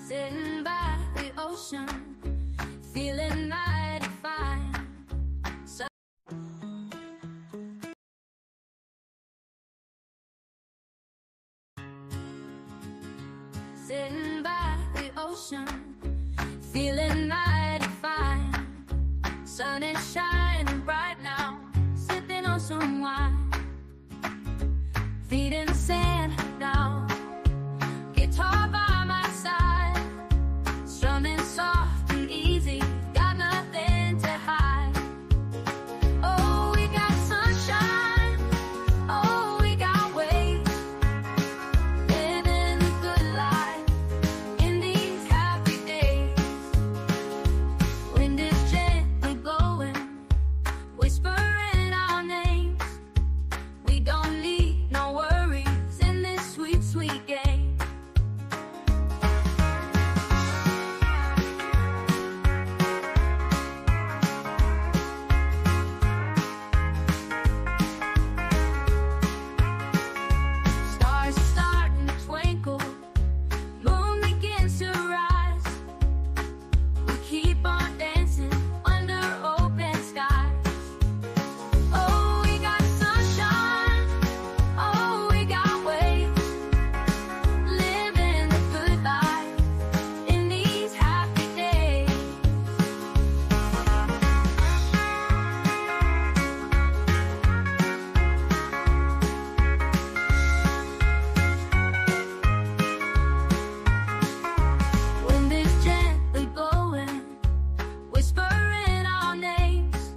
Sitting by the ocean, feeling mighty fine. Sitting by the ocean, feeling mighty fine. Sun is shining bright now, sipping on some wine. Feet in the sand now, guitar by my side, strumming soft and easy, got nothing to hide. Oh, we got sunshine, oh, we got waves, living a good life in these happy days. Wind is gently blowing, whispering our names. We don't need no worries in this sweet, sweet game. Stars are starting to twinkle, moon begins to rise. We keep on dancing under open skies. Oh, we got sunshine, oh, we got waves, living a good life in these happy days. Wind is gently blowing, whispering our names.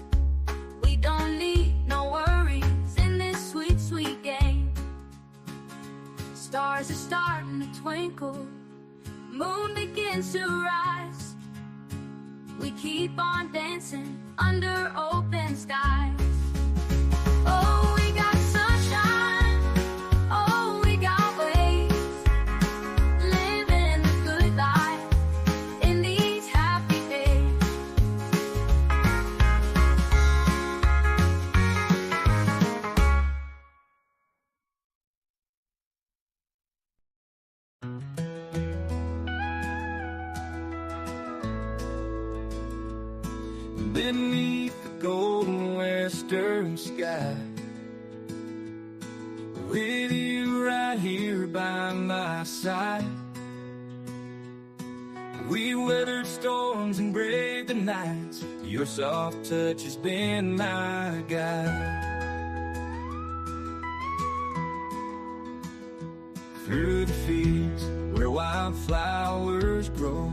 We don't need no worries in this sweet, sweet game. Stars are starting to twinkle, moon begins to rise. We keep on dancing under open skies. Oh, we got sunshine, oh, we got waves, living a good life in these happy days. Beneath the golden western sky, with you right here by my side, we weathered storms and braved the nights. Your soft touch has been my guide. Through the fields where wildflowers grow,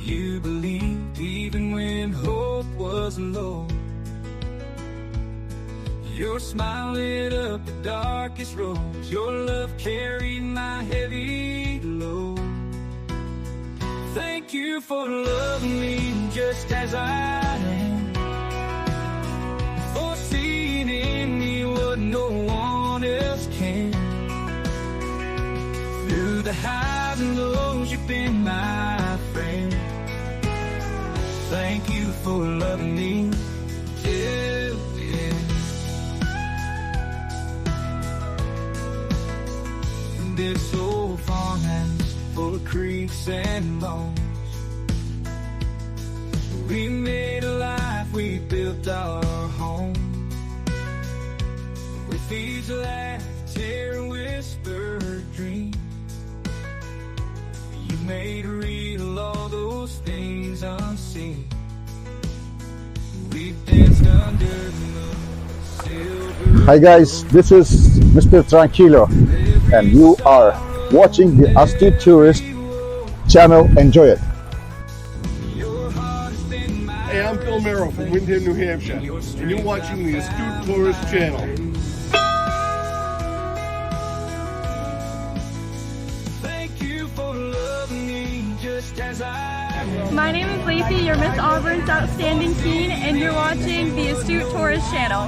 you believed even when hope was low. Your smile lit up the darkest roads. Your love carried my heavy load. Thank you for loving me just as I am, for seeing in me what no one else can. Through the highs and lows, you've been my friend. Thank you for loving me till the end. This old farmhouse full of creeks and bones, we made a life, we built our home. With these laugh, tear, whisper dreams, you made real all those things unseen. We danced under the silver. Hi guys, this is Mr. Tranquilo and you are watching the Astute Tourist channel. Enjoy it. Hey, I'm Phil Merrill from Windham, New Hampshire, and you're watching the Astute Tourist channel. Thank you for loving me just as I am. My name is Lacey, you're Miss Auburn's Outstanding Teen, and you're watching the Astute Tourist channel.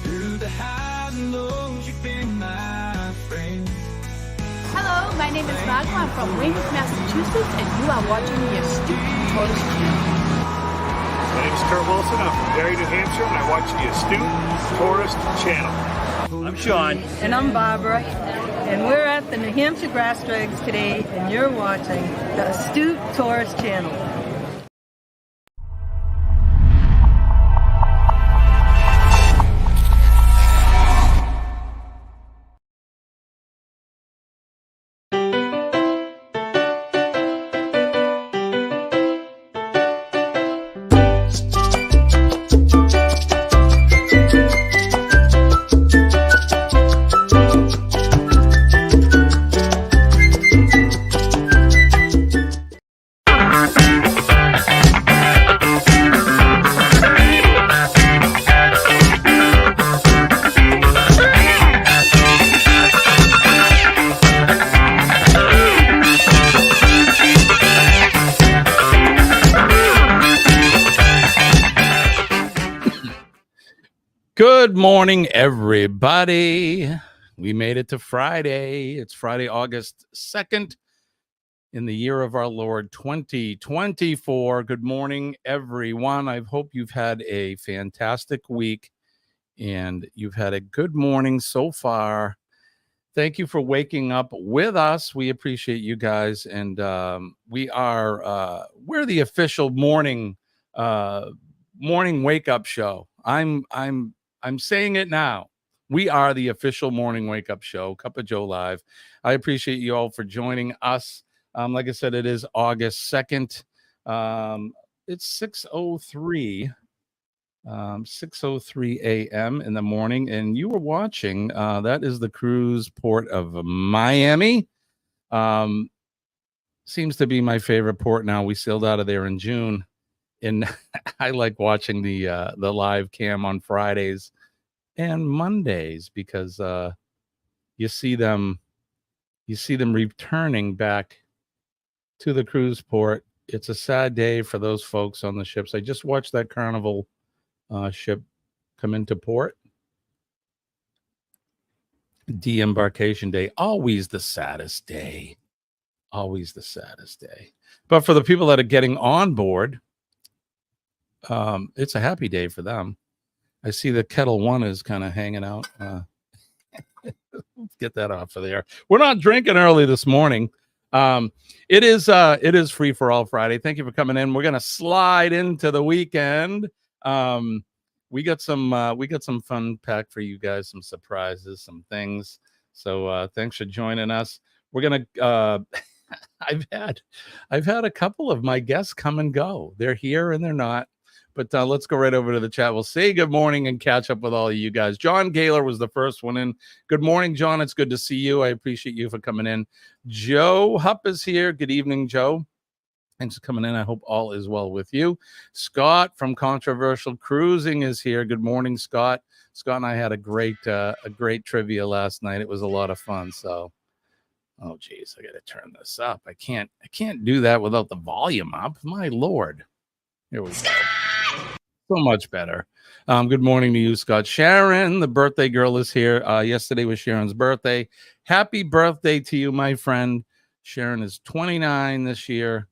Through the highs and lows, you've been my friend. Hello, my name is Raghu. I'm from Weymouth, Massachusetts, and you are watching the Astute Tourist channel. My name is Kurt Wilson. I'm from Derry, New Hampshire, and I watch the Astute Tourist channel. I'm Sean. And I'm Barbara. and we're at the New Hampshire Grass Drags today, and you're watching the Astute Tourist Channel. Good morning, everybody. We made it to Friday. It's Friday, August 2nd in the year of our Lord 2024. Good morning, everyone. I hope you've had a fantastic week and you've had a good morning so far. Thank you for waking up with us. We appreciate you guys. And we're the official morning wake up show. I'm saying it now. We are the official morning wake up show, Cup of Joe Live. I appreciate you all for joining us. Like I said, it is August 2nd. It's 6:03 a.m. in the morning, and you were watching. That is the cruise port of Miami. Seems to be my favorite port now. We sailed out of there in June, and I like watching the live cam on Fridays and Mondays because you see them returning back to the cruise port. It's a sad day for those folks on the ships. I just watched that Carnival ship come into port. De-embarkation day, always the saddest day. Always the saddest day. But for the people that are getting on board, it's a happy day for them. I see the Kettle One is kind of hanging out. Let's get that off of there. We're not drinking early this morning. It is Free for All Friday. Thank you for coming in. We're gonna slide into the weekend. We got some fun packed for you guys, some surprises, some things. So thanks for joining us. We're gonna I've had a couple of my guests come and go. They're here and they're not. But let's go right over to the chat. We'll say good morning and catch up with all of you guys. John Gaylor was the first one in. Good morning, John. It's good to see you. I appreciate you for coming in. Joe Hupp is here. Good evening, Joe. Thanks for coming in. I hope all is well with you. Scott from Controversial Cruising is here. Good morning, Scott. Scott and I had a great trivia last night. It was a lot of fun. So, oh geez, I got to turn this up. I can't do that without the volume up. My Lord. Here we go. So much better. Good morning to you, Scott. Sharon, the birthday girl, is here. Yesterday was Sharon's birthday. Happy birthday to you, my friend. Sharon is 29 this year.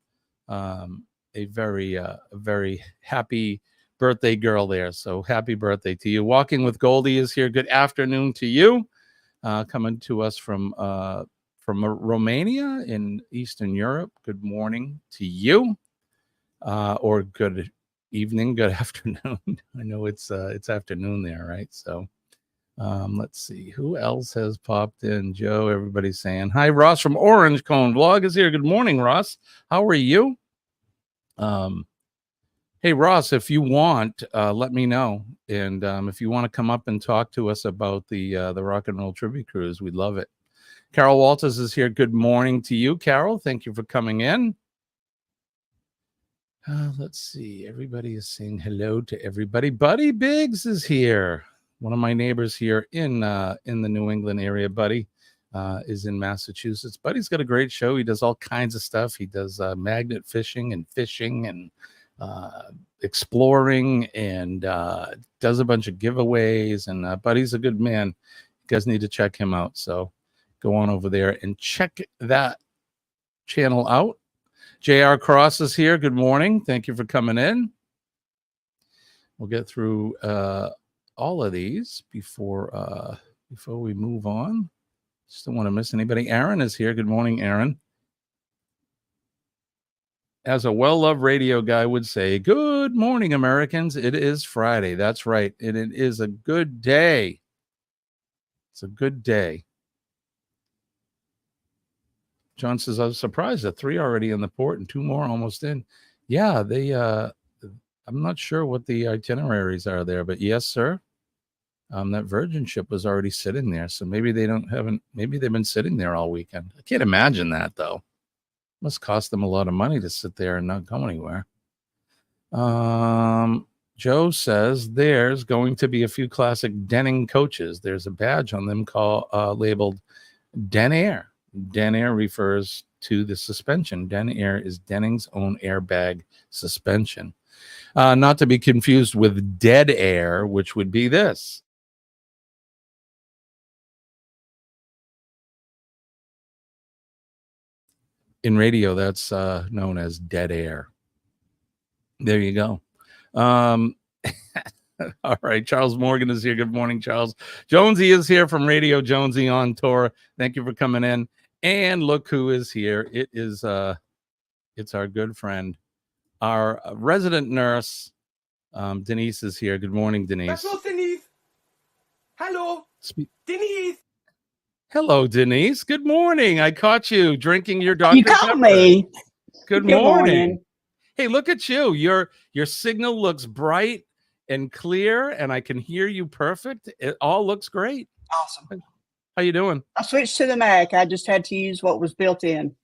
A very happy birthday girl there. So happy birthday to you. Walking with Goldie is here. Good afternoon to you. Coming to us from Romania in Eastern Europe. Good morning to you. Or good evening, good afternoon. I know it's afternoon there, right? So let's see who else has popped in. Joe, everybody's saying hi. Ross from Orange Cone Vlog is here. Good morning, Ross. How are you? Hey, Ross, if you want, let me know. And if you want to come up and talk to us about the Rock and Roll Tribute Cruise, we'd love it. Carol Walters is here. Good morning to you, Carol. Thank you for coming in. Let's see. Everybody is saying hello to everybody. Buddy Biggs is here. One of my neighbors here in the New England area. Buddy is in Massachusetts. Buddy's got a great show. He does all kinds of stuff. He does magnet fishing and exploring and does a bunch of giveaways. And Buddy's a good man. You guys need to check him out. So go on over there and check that channel out. JR Cross is here. Good morning. Thank you for coming in. We'll get through all of these before we move on. Just don't want to miss anybody. Aaron is here. Good morning, Aaron. As a well-loved radio guy would say, good morning, Americans. It is Friday. That's right. And it is a good day. It's a good day. John says, I was surprised that 3 already in the port and 2 more almost in. Yeah, I'm not sure what the itineraries are there, but yes, sir. That Virgin ship was already sitting there. So maybe maybe they've been sitting there all weekend. I can't imagine that though. Must cost them a lot of money to sit there and not go anywhere. Joe says there's going to be a few classic Denning coaches. There's a badge on them labeled Den Air. Den Air refers to the suspension. Den Air is Denning's own airbag suspension. Not to be confused with Dead Air, which would be this. In radio, that's known as dead air. There you go. All right, Charles Morgan is here. Good morning, Charles. Jonesy is here from Radio Jonesy on tour. Thank you for coming in. And look who is here. It is it's our good friend, our resident nurse, Denise is here. Good morning, Denise. Hello, Denise. Hello, Denise. Hello, Denise. Good morning. I caught you drinking your Dr. You caught Pepper. me. Good morning. Hey, look at you. Your signal looks bright and clear, and I can hear you perfect. It all looks great. Awesome. How you doing? I switched to the Mac. I just had to use what was built in.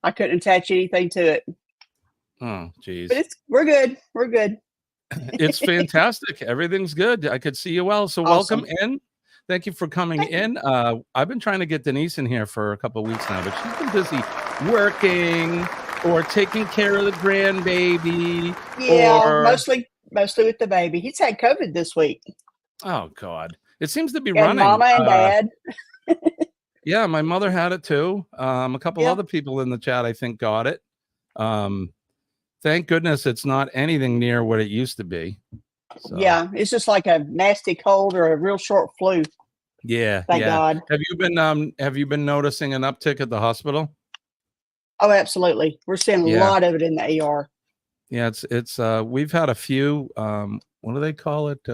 I couldn't attach anything to it. Oh, geez. But we're good. We're good. It's fantastic. Everything's good. I could see you well. So Awesome. welcome in. Thank you for coming in. I've been trying to get Denise in here for a couple of weeks now, but she's been busy working or taking care of the grandbaby. Yeah, or... mostly with the baby. He's had COVID this week. Oh, God. It seems to be And running. Mama and Dad. Yeah, my mother had it too. A couple other people in the chat, I think, got it. Thank goodness it's not anything near what it used to be. So. Yeah, it's just like a nasty cold or a real short flu. Yeah. Thank God. Have you been noticing an uptick at the hospital? Oh, absolutely. We're seeing a lot of it in the ER. Yeah, it's we've had a few what do they call it?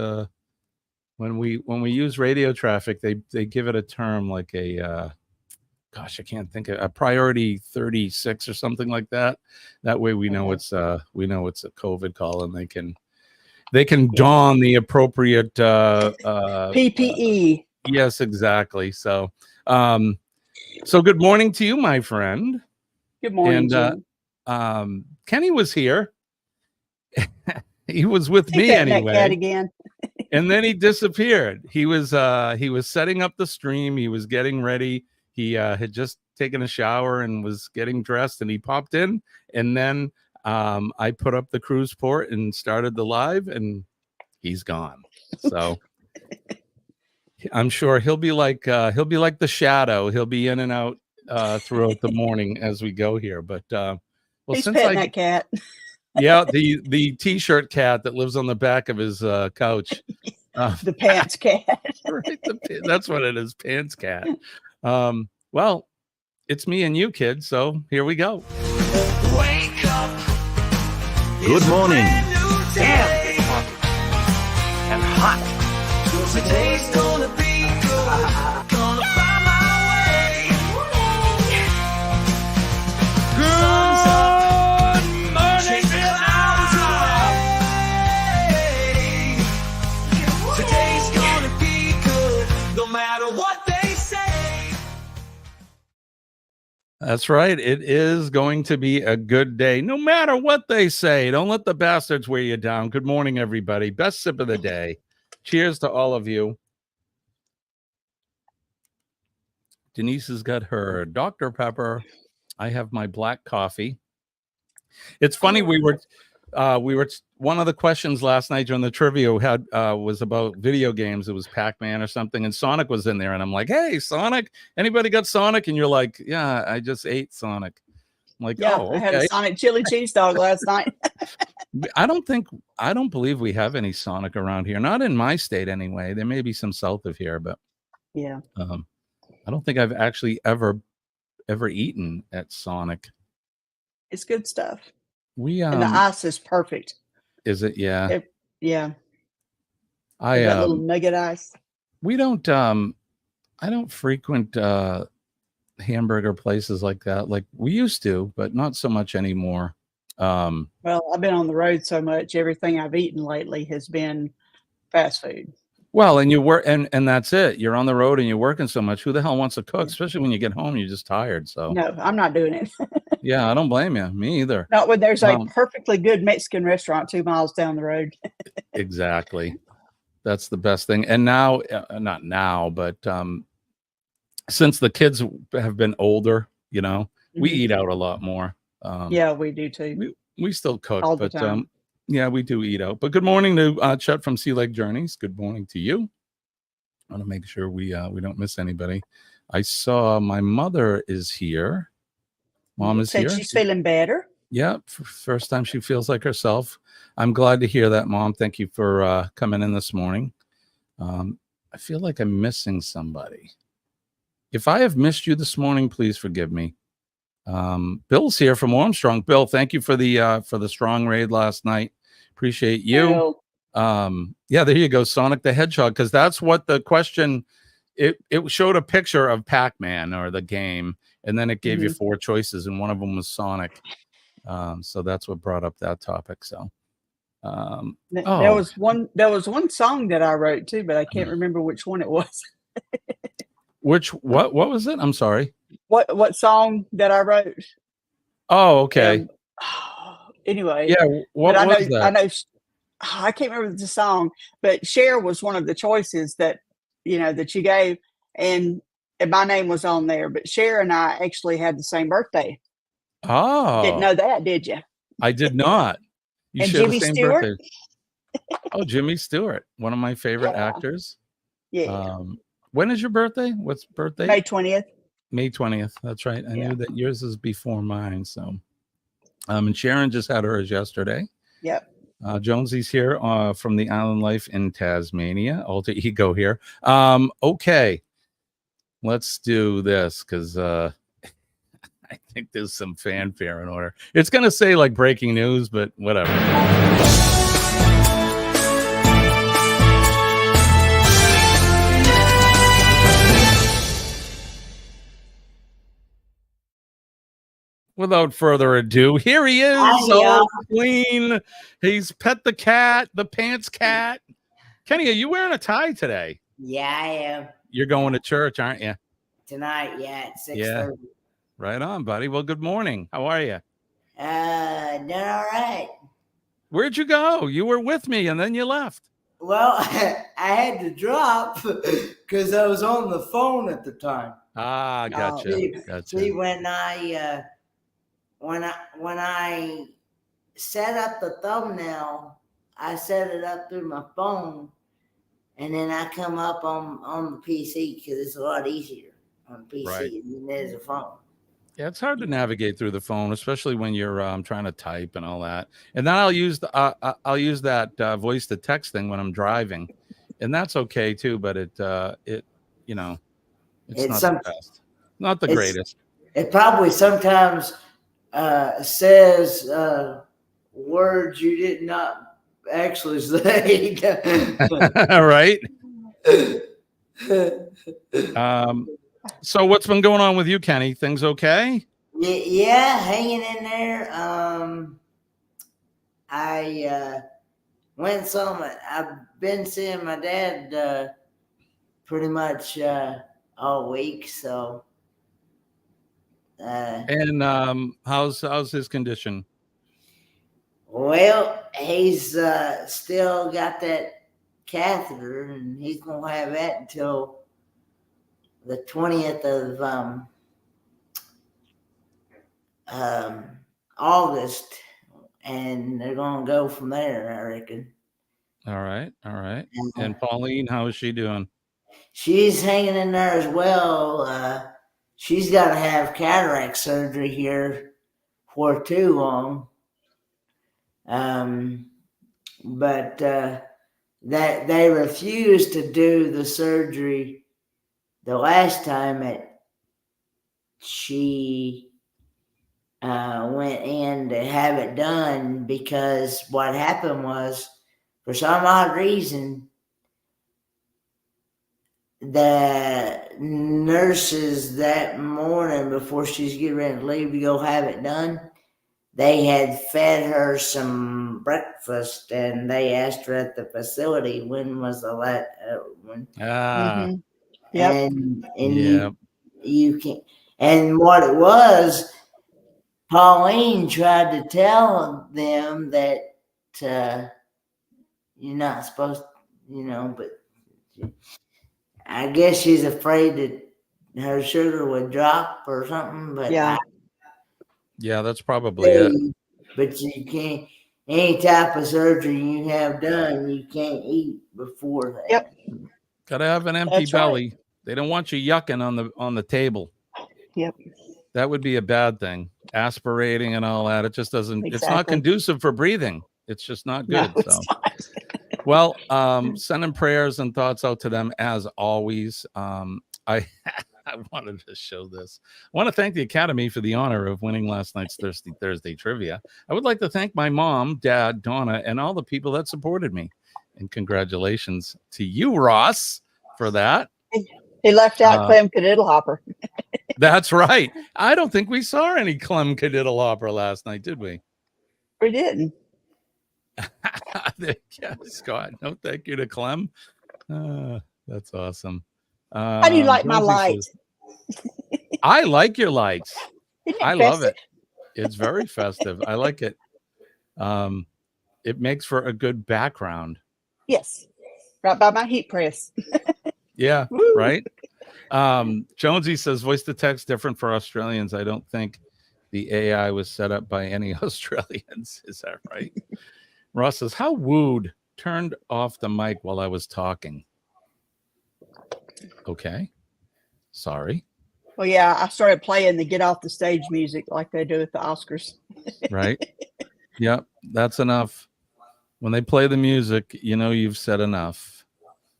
When we use radio traffic, they give it a term like a gosh, I can't think of a priority 36 or something like that. That way we know it's a COVID call and they can don the appropriate PPE. Yes, exactly. So so good morning to you, my friend. Good morning. And Kenny was here. He was with me anyway. Cat again. And then he disappeared. He was setting up the stream. He was getting ready. He had just taken a shower and was getting dressed, and he popped in. And then I put up the cruise port and started the live, and he's gone. So I'm sure he'll be like the shadow. He'll be in and out throughout the morning as we go here. But he's petting that cat. Yeah, the t-shirt cat that lives on the back of his couch. The pants cat. Right, that's what it is, pants cat. Well, it's me and you, kid. So here we go. Wake up. Good morning. Damn. And hot. Today's gonna be good. Gonna find my way. Sun's up. Good morning, Today's gonna be good. No matter what they say. That's right. It is going to be a good day, no matter what they say. Don't let the bastards wear you down. Good morning, everybody. Best sip of the day. Cheers to all of you. Denise has got her Dr. Pepper. I have my black coffee. It's funny. We were one of the questions last night during the trivia had was about video games. It was Pac-Man or something, and Sonic was in there. And I'm like, "Hey, Sonic! Anybody got Sonic?" And you're like, "Yeah, I just ate Sonic." I'm like, yeah, "Oh, okay." I had a Sonic chili cheese dog last night. I don't believe we have any Sonic around here. Not in my state, anyway. There may be some south of here, but yeah. I don't think I've actually ever eaten at Sonic. It's good stuff. We And the ice is perfect. Is it? Yeah. Yeah. I That little nugget ice. We don't I don't frequent hamburger places like that. Like we used to, but not so much anymore. Well, I've been on the road so much. Everything I've eaten lately has been fast food. Well, and you work, and that's it. You're on the road and you're working so much. Who the hell wants to cook? Especially when you get home, you're just tired. So No, I'm not doing it. yeah, I don't blame you. Me either. Not when there's a perfectly good Mexican restaurant 2 miles down the road. Exactly. That's the best thing. And now, not now, but since the kids have been older, you know, we eat out a lot more. Yeah, we do too. We still cook, All the but time. yeah, we do eat out. But good morning to Chet from Sea Lake Journeys. Good morning to you. I want to make sure we don't miss anybody. I saw my mother is here. Mom is here. She's feeling better. Yeah, first time she feels like herself. I'm glad to hear that, Mom. Thank you for coming in this morning. I feel like I'm missing somebody. If I have missed you this morning, please forgive me. Bill's here from Armstrong. Bill, thank you for the strong raid last night. Appreciate you. Yeah, there you go, Sonic the Hedgehog, because that's what the question. It showed a picture of Pac-Man or the game, and then it gave you 4 choices, and one of them was Sonic. So that's what brought up that topic. So there was one song that I wrote too, but I can't remember which one it was. What was it? I'm sorry. What song that I wrote? Oh, okay. Anyway, yeah. What was that? I know. I can't remember the song, but Cher was one of the choices that you gave, and my name was on there. But Cher and I actually had the same birthday. Oh, didn't know that, did you? I did not. You And share Jimmy the same Stewart? birthday. Oh, Jimmy Stewart, one of my favorite actors. Yeah. When is your birthday? What's birthday? May 20th. May 20th. That's right. I knew that yours is before mine. So, and Sharon just had hers yesterday. Yep. Jonesy's here from the Island Life in Tasmania. Alter ego here. Okay, let's do this because I think there's some fanfare in order. It's going to say like breaking news, but whatever. Without further ado, here he is, all clean. He's pet the cat, the pants cat. Kenny, are you wearing a tie today? Yeah, I am. You're going to church, aren't you? Tonight, yeah, at 6:30. Yeah. Right on, buddy. Well, good morning. How are you? Doing all right. Where'd you go? You were with me, and then you left. Well, I had to drop because I was on the phone at the time. Ah, gotcha. See, when I set up the thumbnail, I set it up through my phone, and then I come up on the PC because it's a lot easier on the PC than it is a phone. Yeah, it's hard to navigate through the phone, especially when you're trying to type and all that. And then I'll use that voice to text thing when I'm driving, and that's okay too. But it's not the best, not the greatest. It probably sometimes says words you did not actually say. Right. So what's been going on with you, Kenny? Things okay? Yeah, hanging in there. I went some. I've been seeing my dad pretty much all week. So. And how's his condition? Well, he's still got that catheter, and he's gonna have that until the 20th of August, and they're gonna go from there, I reckon. All right. And Pauline, how is she doing? She's hanging in there as well. She's got to have cataract surgery here for too long. But that they refused to do the surgery the last time that she went in to have it done, because what happened was, for some odd reason, the nurses that morning before she's getting ready to leave to go have it done, they had fed her some breakfast, and they asked her at the facility when was the last one. Yep. And Yep. you can, and what it was, Pauline tried to tell them that you're not supposed, but I guess she's afraid that her sugar would drop or something. But Yeah. Yeah, that's probably it. But you can't. Any type of surgery you have done, you can't eat before that. Yep. Gotta have an empty That's right. belly. They don't want you yucking on the table. Yep. That would be a bad thing. Aspirating and all that. It just doesn't. It's not Exactly. conducive for breathing. It's just not No, good. it's So, not. well, sending prayers and thoughts out to them as always. I wanted to show this. I want to thank the Academy for the honor of winning last night's Thirsty Thursday trivia. I would like to thank my mom, dad, Donna, and all the people that supported me. And congratulations to you, Ross, for that. He left out Clem Cadiddlehopper. That's right. I don't think we saw any Clem Cadiddlehopper last night, did we? We didn't. Yeah, Scott. No, thank you to Clem. That's awesome. How do you like my Josie lights? says, I like your lights. Isn't it I love festive? it. It's very festive. I like it. It makes for a good background. Yes. Right by my heat press. Yeah, Woo. right. Jonesy says voice to text different for Australians. I don't think the AI was set up by any Australians. Is that right? Ross says, how wooed, turned off the mic while I was talking. Okay. Sorry. Well, yeah, I started playing the get off the stage music like they do at the Oscars. Right. Yep. That's enough. When they play the music, you know you've said enough.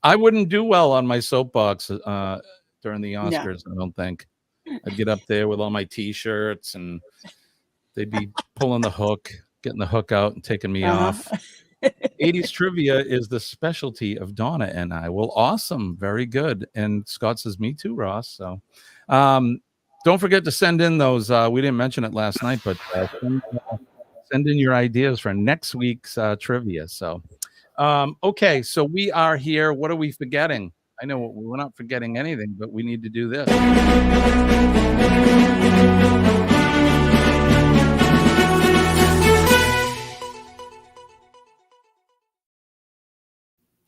I wouldn't do well on my soapbox during the Oscars, I don't think. I'd get up there with all my T-shirts and they'd be pulling the hook, getting the hook out and taking me off. 80s trivia is the specialty of Donna and I. Well, awesome. Very good. And Scott says, me too, Ross. So don't forget to send in those. We didn't mention it last night, but send in your ideas for next week's trivia. So, okay. So we are here. What are we forgetting? I know we're not forgetting anything, but we need to do this.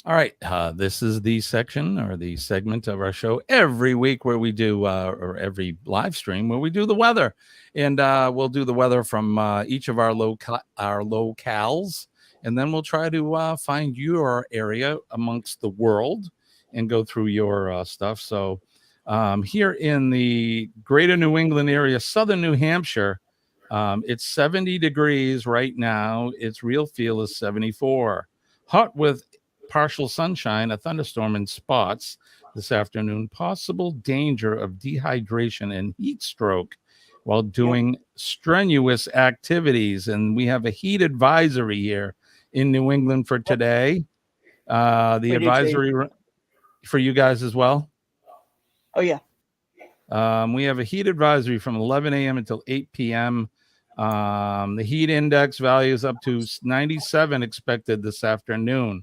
All right, this is the section or the segment of our show every week where we do, or every live stream where we do the weather, and we'll do the weather from each of our locales, and then we'll try to find your area amongst the world and go through your stuff. So here in the greater New England area, southern New Hampshire, it's 70 degrees right now. Its real feel is 74. Hot with partial sunshine, a thunderstorm in spots this afternoon. Possible danger of dehydration and heat stroke while doing strenuous activities. And we have a heat advisory here in New England for today. The advisory for you guys as well. Oh, yeah. We have a heat advisory from 11 a.m. until 8 p.m. The heat index value is up to 97 expected this afternoon.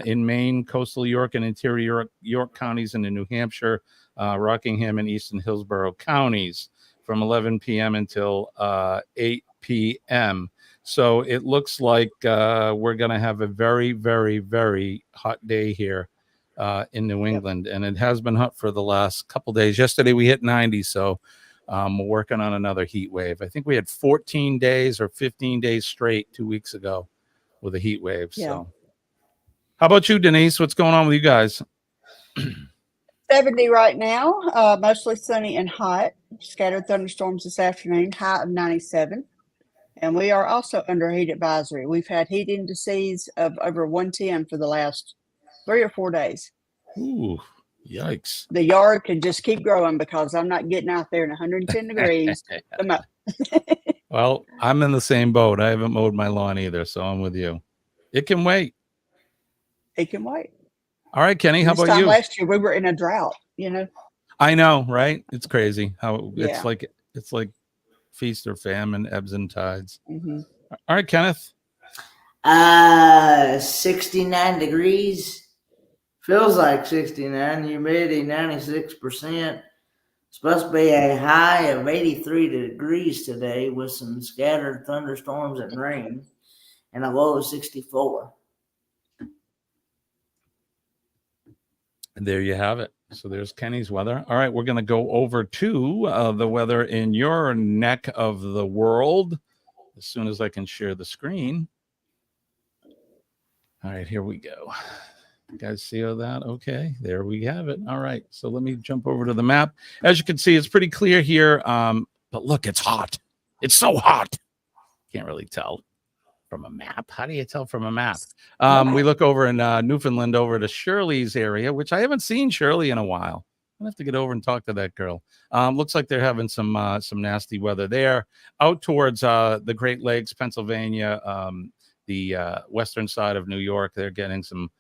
In Maine, coastal York and interior York counties, and in New Hampshire, Rockingham and eastern Hillsborough counties from 11 p.m. until 8 p.m. So it looks like we're going to have a very, very, very hot day here in New England. And it has been hot for the last couple days. Yesterday we hit 90, so we're working on another heat wave. I think we had 14 days or 15 days straight 2 weeks ago with a heat wave. Yeah. So. How about you, Denise? What's going on with you guys? 70 right now, mostly sunny and hot. Scattered thunderstorms this afternoon, high of 97. And we are also under heat advisory. We've had heat indices of over 110 for the last 3 or 4 days. Ooh, Yikes. The yard can just keep growing because I'm not getting out there in 110 degrees. Come on. Well, I'm in the same boat. I haven't mowed my lawn either, so I'm with you. It can wait. It can wait. All right, Kenny, how This about time you? last year, we were in a drought, you know. I know, right? It's crazy how Yeah. it's like feast or famine, ebbs and tides. Mhm. All right, Kenneth. 69 degrees. Feels like 69. Humidity 96%. Supposed to be a high of 83 degrees today with some scattered thunderstorms and rain, and a low of 64. And there you have it. So there's Kenny's weather. All right, we're going to go over to the weather in your neck of the world as soon as I can share the screen. All right, here we go. You guys see all that? Okay, there we have it. All right, so let me jump over to the map. As you can see, it's pretty clear here. But look, it's hot. It's so hot. Can't really tell from a map. How do you tell from a map? We look over in Newfoundland over to Shirley's area, which I haven't seen Shirley in a while. I'll have to get over and talk to that girl. Looks like they're having some nasty weather there. Out towards the Great Lakes, Pennsylvania, the western side of New York, they're getting some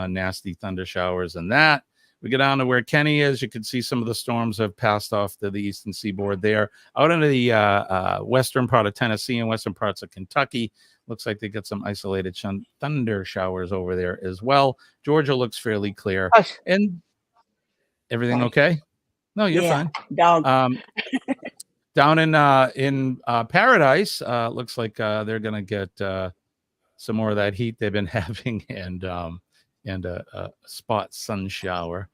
nasty thunder showers and that. We get down to where Kenny is. You can see some of the storms have passed off to the eastern seaboard there. Out into the western part of Tennessee and western parts of Kentucky, looks like they get some isolated thunder showers over there as well. Georgia looks fairly clear. And everything okay? No, you're fine. Dog. Down in Paradise, looks like they're going to get some more of that heat they've been having and a spot sun shower.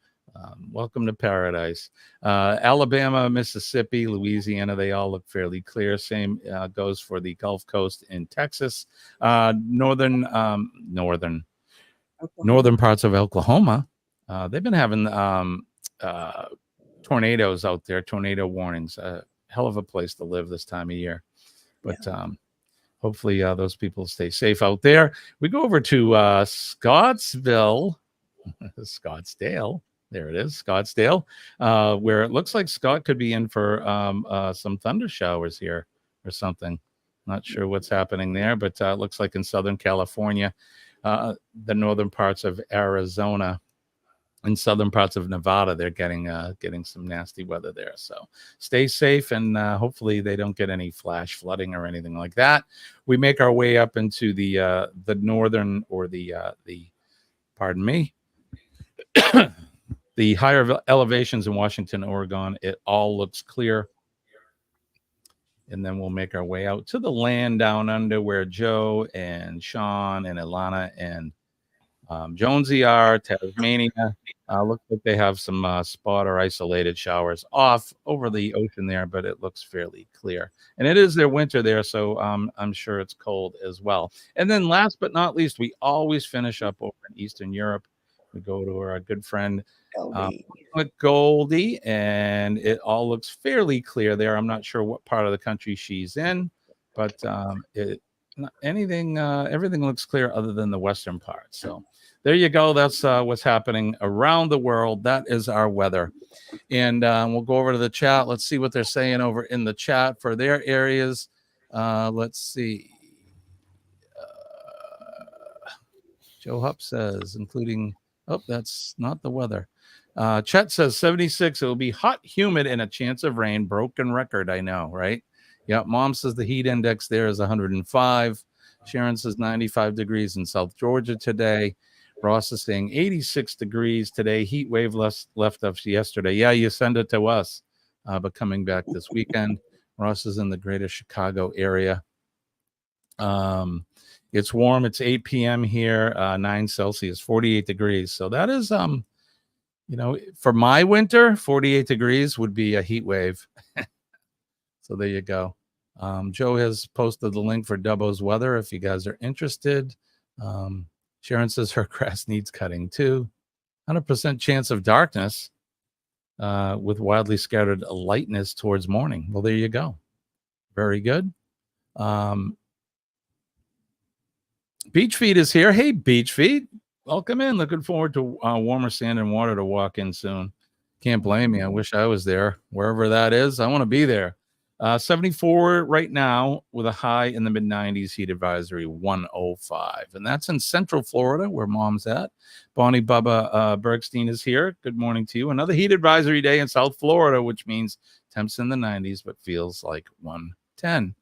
Welcome to Paradise. Alabama, Mississippi, Louisiana, they all look fairly clear. Same goes for the Gulf Coast in Texas. Northern parts of Oklahoma, they've been having tornadoes out there, tornado warnings. Hell of a place to live this time of year. But hopefully those people stay safe out there. We go over to Scottsdale. There it is, Scottsdale, where it looks like Scott could be in for some thunder showers here or something. Not sure what's happening there, but it looks like in Southern California, the northern parts of Arizona, and southern parts of Nevada, they're getting some nasty weather there. So stay safe, and hopefully they don't get any flash flooding or anything like that. We make our way up into the northern or the pardon me, the higher elevations in Washington, Oregon. It all looks clear. And then we'll make our way out to the land down under where Joe and Sean and Ilana and Jonesy are, Tasmania. Looks like they have some spot or isolated showers off over the ocean there, but it looks fairly clear. And it is their winter there, so I'm sure it's cold as well. And then last but not least, we always finish up over in Eastern Europe. We go to our good friend Goldie, and it all looks fairly clear there. I'm not sure what part of the country she's in, but everything looks clear other than the western part. So there you go. That's what's happening around the world. That is our weather. And we'll go over to the chat. Let's see what they're saying over in the chat for their areas. Let's see. Joe Hupp says, including, oh, that's not the weather. Chet says 76. It will be hot, humid, and a chance of rain. Broken record, I know, right? Yeah, Mom says the heat index there is 105. Sharon says 95 degrees in South Georgia today. Ross is saying 86 degrees today. Heat wave left us yesterday. Yeah, you send it to us, but coming back this weekend. Ross is in the greater Chicago area. It's warm. It's 8 p.m. here, 9 Celsius, 48 degrees. So that is, for my winter, 48 degrees would be a heat wave. So there you go. Joe has posted the link for Dubbo's weather if you guys are interested. Sharon says her grass needs cutting too. 100% chance of darkness with wildly scattered lightness towards morning. Well, there you go. Very good. Beach Feed is here. Hey, Beach Feed. Welcome in. Looking forward to warmer sand and water to walk in soon. Can't blame me. I wish I was there. Wherever that is, I want to be there. 74 right now with a high in the mid-90s, heat advisory 105. And that's in Central Florida where Mom's at. Bonnie Bubba Bergstein is here. Good morning to you. Another heat advisory day in South Florida, which means temps in the 90s, but feels like 110.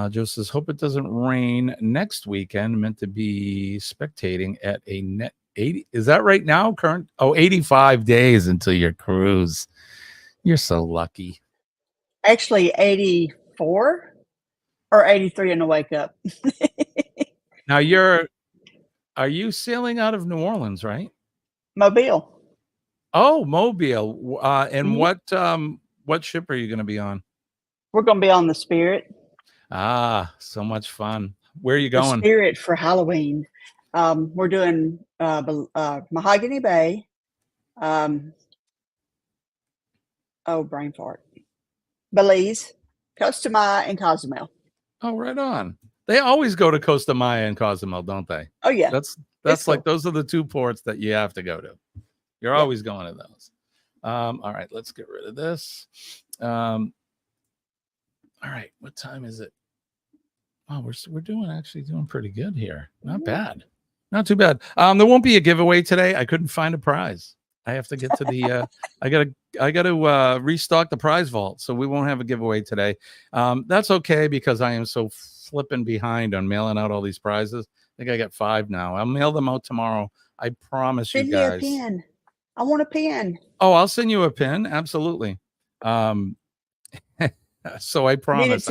Joe says, hope it doesn't rain next weekend. Meant to be spectating at a net 80. Is that right now? 85 days until your cruise. You're so lucky. Actually, 84 or 83 in the wake up. Now are you sailing out of New Orleans, right? Mobile. Oh, Mobile. And what ship are you going to be on? We're going to be on the Spirit. Ah, so much fun. Where are you The going? Spirit for Halloween. We're doing Mahogany Bay. Brain fart. Belize, Costa Maya, and Cozumel. Oh, right on. They always go to Costa Maya and Cozumel, don't they? Oh yeah. That's It's like cool. those are the two ports that you have to go to. You're always going to those. All right, let's get rid of this. All right, what time is it? Oh, we're doing pretty good here. Not bad. Not too bad. There won't be a giveaway today. I couldn't find a prize. I have to get to the I gotta restock the prize vault, so we won't have a giveaway today. That's okay because I am so flipping behind on mailing out all these prizes. I think I got 5 now. I'll mail them out tomorrow. I promise you Send me a guys. pin. I want a pin. Oh, I'll send you a pin. Absolutely. So I promise.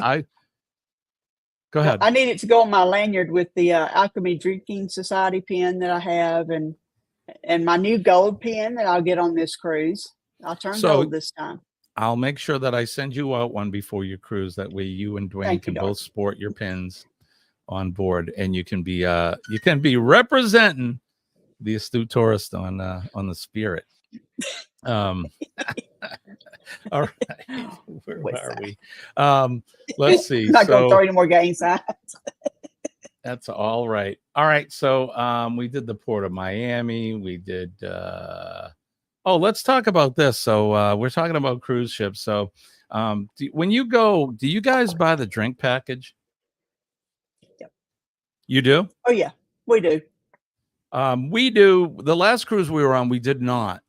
Go ahead. I need it to go on my lanyard with the Alchemy Drinking Society pin that I have, and my new gold pin that I'll get on this cruise. I'll turn gold this time. I'll make sure that I send you out one before your cruise. That way you and Dwayne can both sport your pins on board, and you can be representing the astute tourist on the Spirit. All right, where are we? Let's see. Not gonna throw any more gang signs. That's all right. All right. So we did the Port of Miami. We did let's talk about this. So we're talking about cruise ships. So when you go, do you guys buy the drink package? Yep. You do? Oh yeah, we do. We do. The last cruise we were on, we did not.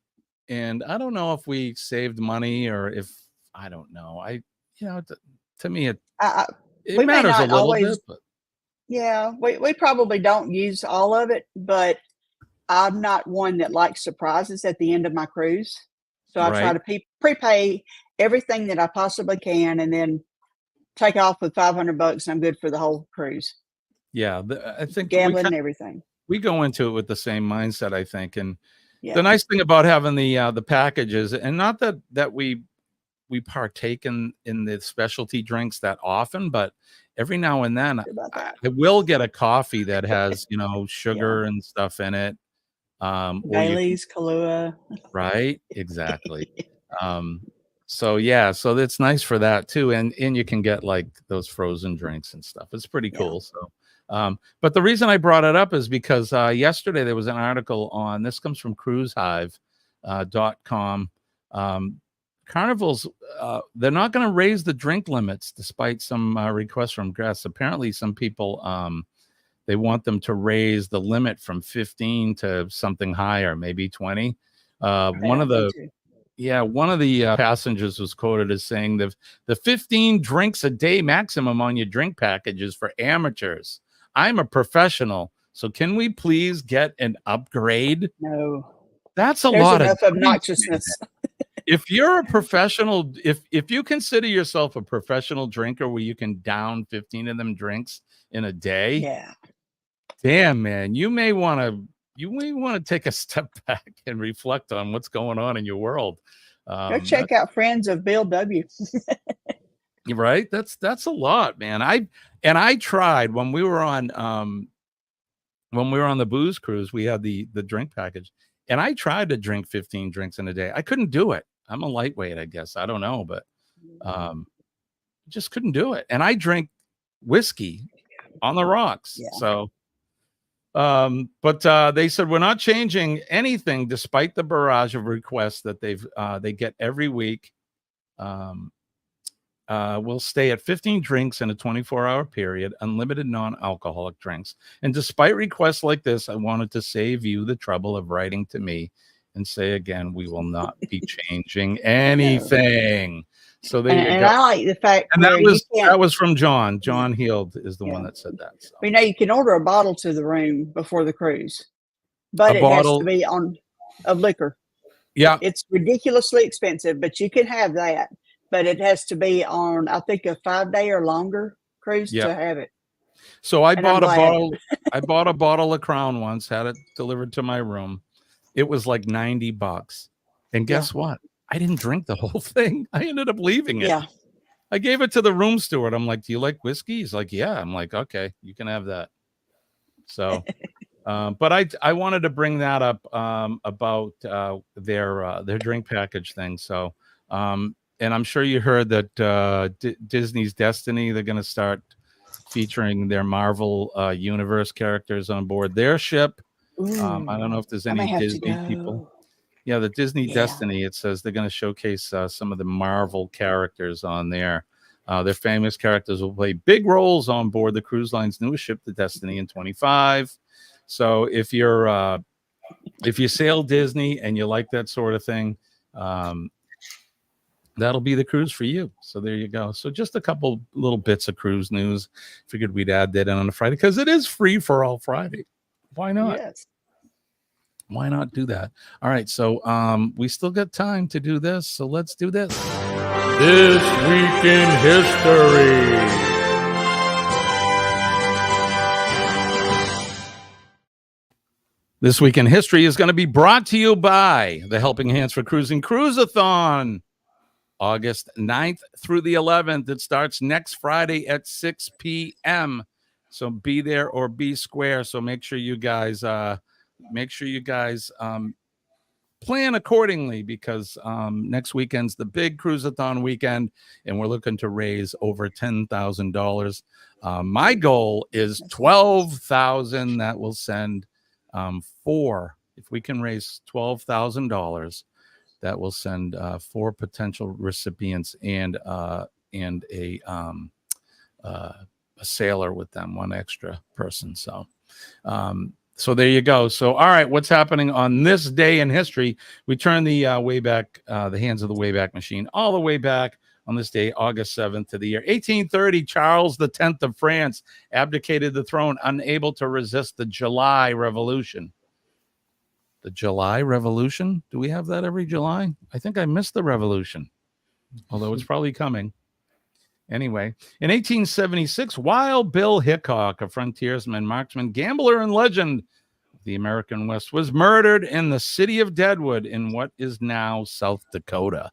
And I don't know if we saved money or if I don't know. To me it matters a little bit. But. Yeah, we probably don't use all of it, but I'm not one that likes surprises at the end of my cruise. So I try to prepay everything that I possibly can, and then take off with $500, and I'm good for the whole cruise. Yeah, I think gambling and everything. We go into it with the same mindset, I think, and the nice thing about having the packages, and not that we partake in the specialty drinks that often, but every now and then I will get a coffee that has sugar and stuff in it. Bailey's, Kahlua. Right, exactly. So it's nice for that too, and you can get like those frozen drinks and stuff. It's pretty cool. So but the reason I brought it up is because yesterday there was an article on, this comes from cruisehive.com. Carnival's they're not going to raise the drink limits despite some requests from guests. Apparently some people they want them to raise the limit from 15 to something higher, maybe 20. One of the passengers was quoted as saying the 15 drinks a day maximum on your drink packages for amateurs. I'm a professional, so can we please get an upgrade? No, that's a lot of obnoxiousness. If you're a professional, if you consider yourself a professional drinker where you can down 15 of them drinks in a day, damn man, you may want to take a step back and reflect on what's going on in your world. Go check out Friends of Bill W. Right, that's a lot, man. I tried when we were on the booze cruise. We had the drink package, and I tried to drink 15 drinks in a day. I couldn't do it. I'm a lightweight, I guess. I don't know, but just couldn't do it. And I drink whiskey on the rocks. So But they said we're not changing anything despite the barrage of requests that they get every week. We'll stay at 15 drinks in a 24-hour period, unlimited non-alcoholic drinks. And despite requests like this, I wanted to save you the trouble of writing to me and say again, we will not be changing anything. So there you go. I like the fact, and that was from John. John Heald is the one that said that. So. You know, you can order a bottle to the room before the cruise, but it has to be of liquor. Yeah, it's ridiculously expensive, but you can have that. But it has to be on, I think, a 5-day or longer cruise to have it. So I bought a bottle. I bought a bottle of Crown once, had it delivered to my room. It was like $90. And guess what? I didn't drink the whole thing. I ended up leaving it. Yeah. I gave it to the room steward. I'm like, do you like whiskey? He's like, yeah. I'm like, okay, you can have that. So, but I wanted to bring that up about their drink package thing. So, and I'm sure you heard that Disney's Destiny, they're going to start featuring their Marvel Universe characters on board their ship. I don't know if there's any Disney people. Yeah, the Disney Destiny, it says they're going to showcase some of the Marvel characters on there. Their famous characters will play big roles on board the cruise line's newest ship, the Destiny in 25. So if you sail Disney and you like that sort of thing, that'll be the cruise for you. So there you go. So just a couple little bits of cruise news. Figured we'd add that in on a Friday because it is free for all Friday. Why not? Yes. Why not do that? All right. So we still got time to do this. So let's do this. This Week in History. This Week in History is going to be brought to you by the Helping Hands for Cruising Cruise-a-thon. August 9th through the 11th. It starts next Friday at 6 p.m. So be there or be square. So make sure you guys plan accordingly because next weekend's the big cruise-a-thon weekend, and we're looking to raise over $10,000. My goal is $12,000. That will send if we can raise $12,000. That will send 4 potential recipients and a sailor with them, 1 extra person. So, so there you go. So, all right, what's happening on this day in history? We turn the the hands of the Wayback Machine all the way back on this day, August 7th to the year 1830. Charles X of France abdicated the throne, unable to resist the July Revolution. The July Revolution? Do we have that every July? I think I missed the revolution, although it's probably coming. Anyway, in 1876, Wild Bill Hickok, a frontiersman, marksman, gambler, and legend of the American West, was murdered in the city of Deadwood in what is now South Dakota.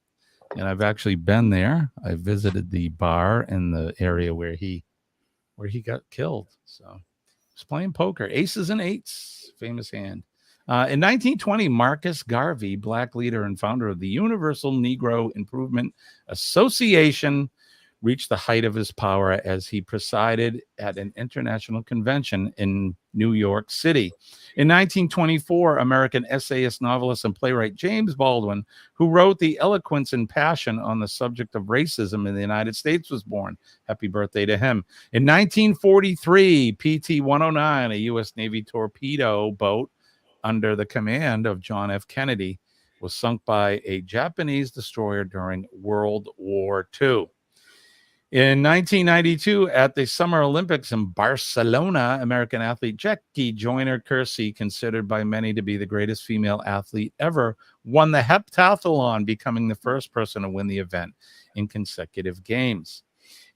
And I've actually been there. I visited the bar in the area where he got killed. So he was playing poker, aces and eights, famous hand. In 1920, Marcus Garvey, black leader and founder of the Universal Negro Improvement Association, reached the height of his power as he presided at an international convention in New York City. In 1924, American essayist, novelist, and playwright James Baldwin, who wrote The Eloquence and Passion on the subject of racism in the United States, was born. Happy birthday to him. In 1943, PT-109, a U.S. Navy torpedo boat under the command of John F. Kennedy, was sunk by a Japanese destroyer during World War II. In 1992, at the Summer Olympics in Barcelona, American athlete Jackie Joyner-Kersee, considered by many to be the greatest female athlete ever, won the heptathlon, becoming the first person to win the event in consecutive games.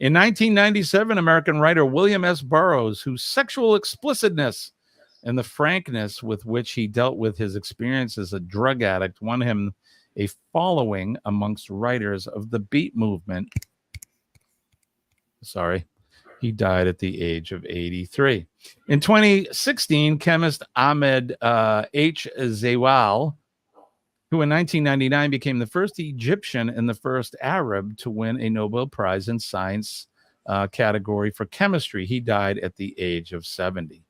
In 1997, American writer William S. Burroughs, whose sexual explicitness and the frankness with which he dealt with his experience as a drug addict won him a following amongst writers of the Beat movement. He died at the age of 83. In 2016, chemist Ahmed H. Zeywal, who in 1999 became the first Egyptian and the first Arab to win a Nobel Prize in Science category for chemistry. He died at the age of 70.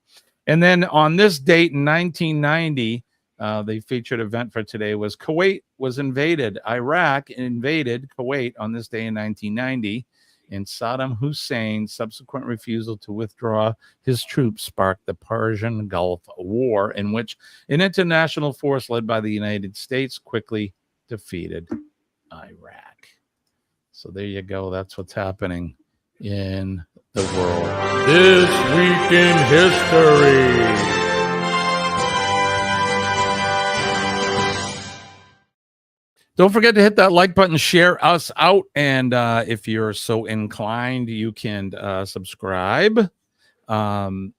And then on this date in 1990, the featured event for today was Kuwait was invaded. Iraq invaded Kuwait on this day in 1990. And Saddam Hussein's subsequent refusal to withdraw his troops sparked the Persian Gulf War, in which an international force led by the United States quickly defeated Iraq. So there you go. That's what's happening in the world this week in history. Don't forget to hit that like button, share us out, and if you're so inclined, you can subscribe. And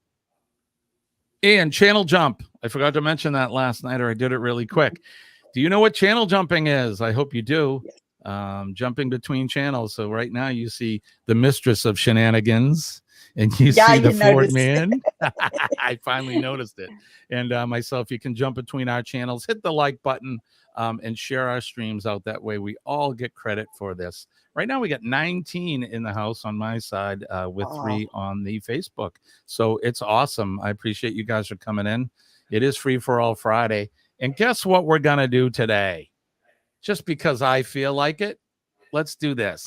channel jump. I forgot to mention that last night, or I did it really quick. Do you know what channel jumping is? I hope you do. Jumping between channels. So right now you see the mistress of shenanigans, and you see the Ford man. I finally noticed it. And myself, you can jump between our channels, hit the like button, and share our streams out. That way we all get credit for this. Right now we got 19 in the house on my side with 3 on the Facebook. So it's awesome. I appreciate you guys for coming in. It is Free for All Friday. And guess what we're going to do today? Just because I feel like it, let's do this.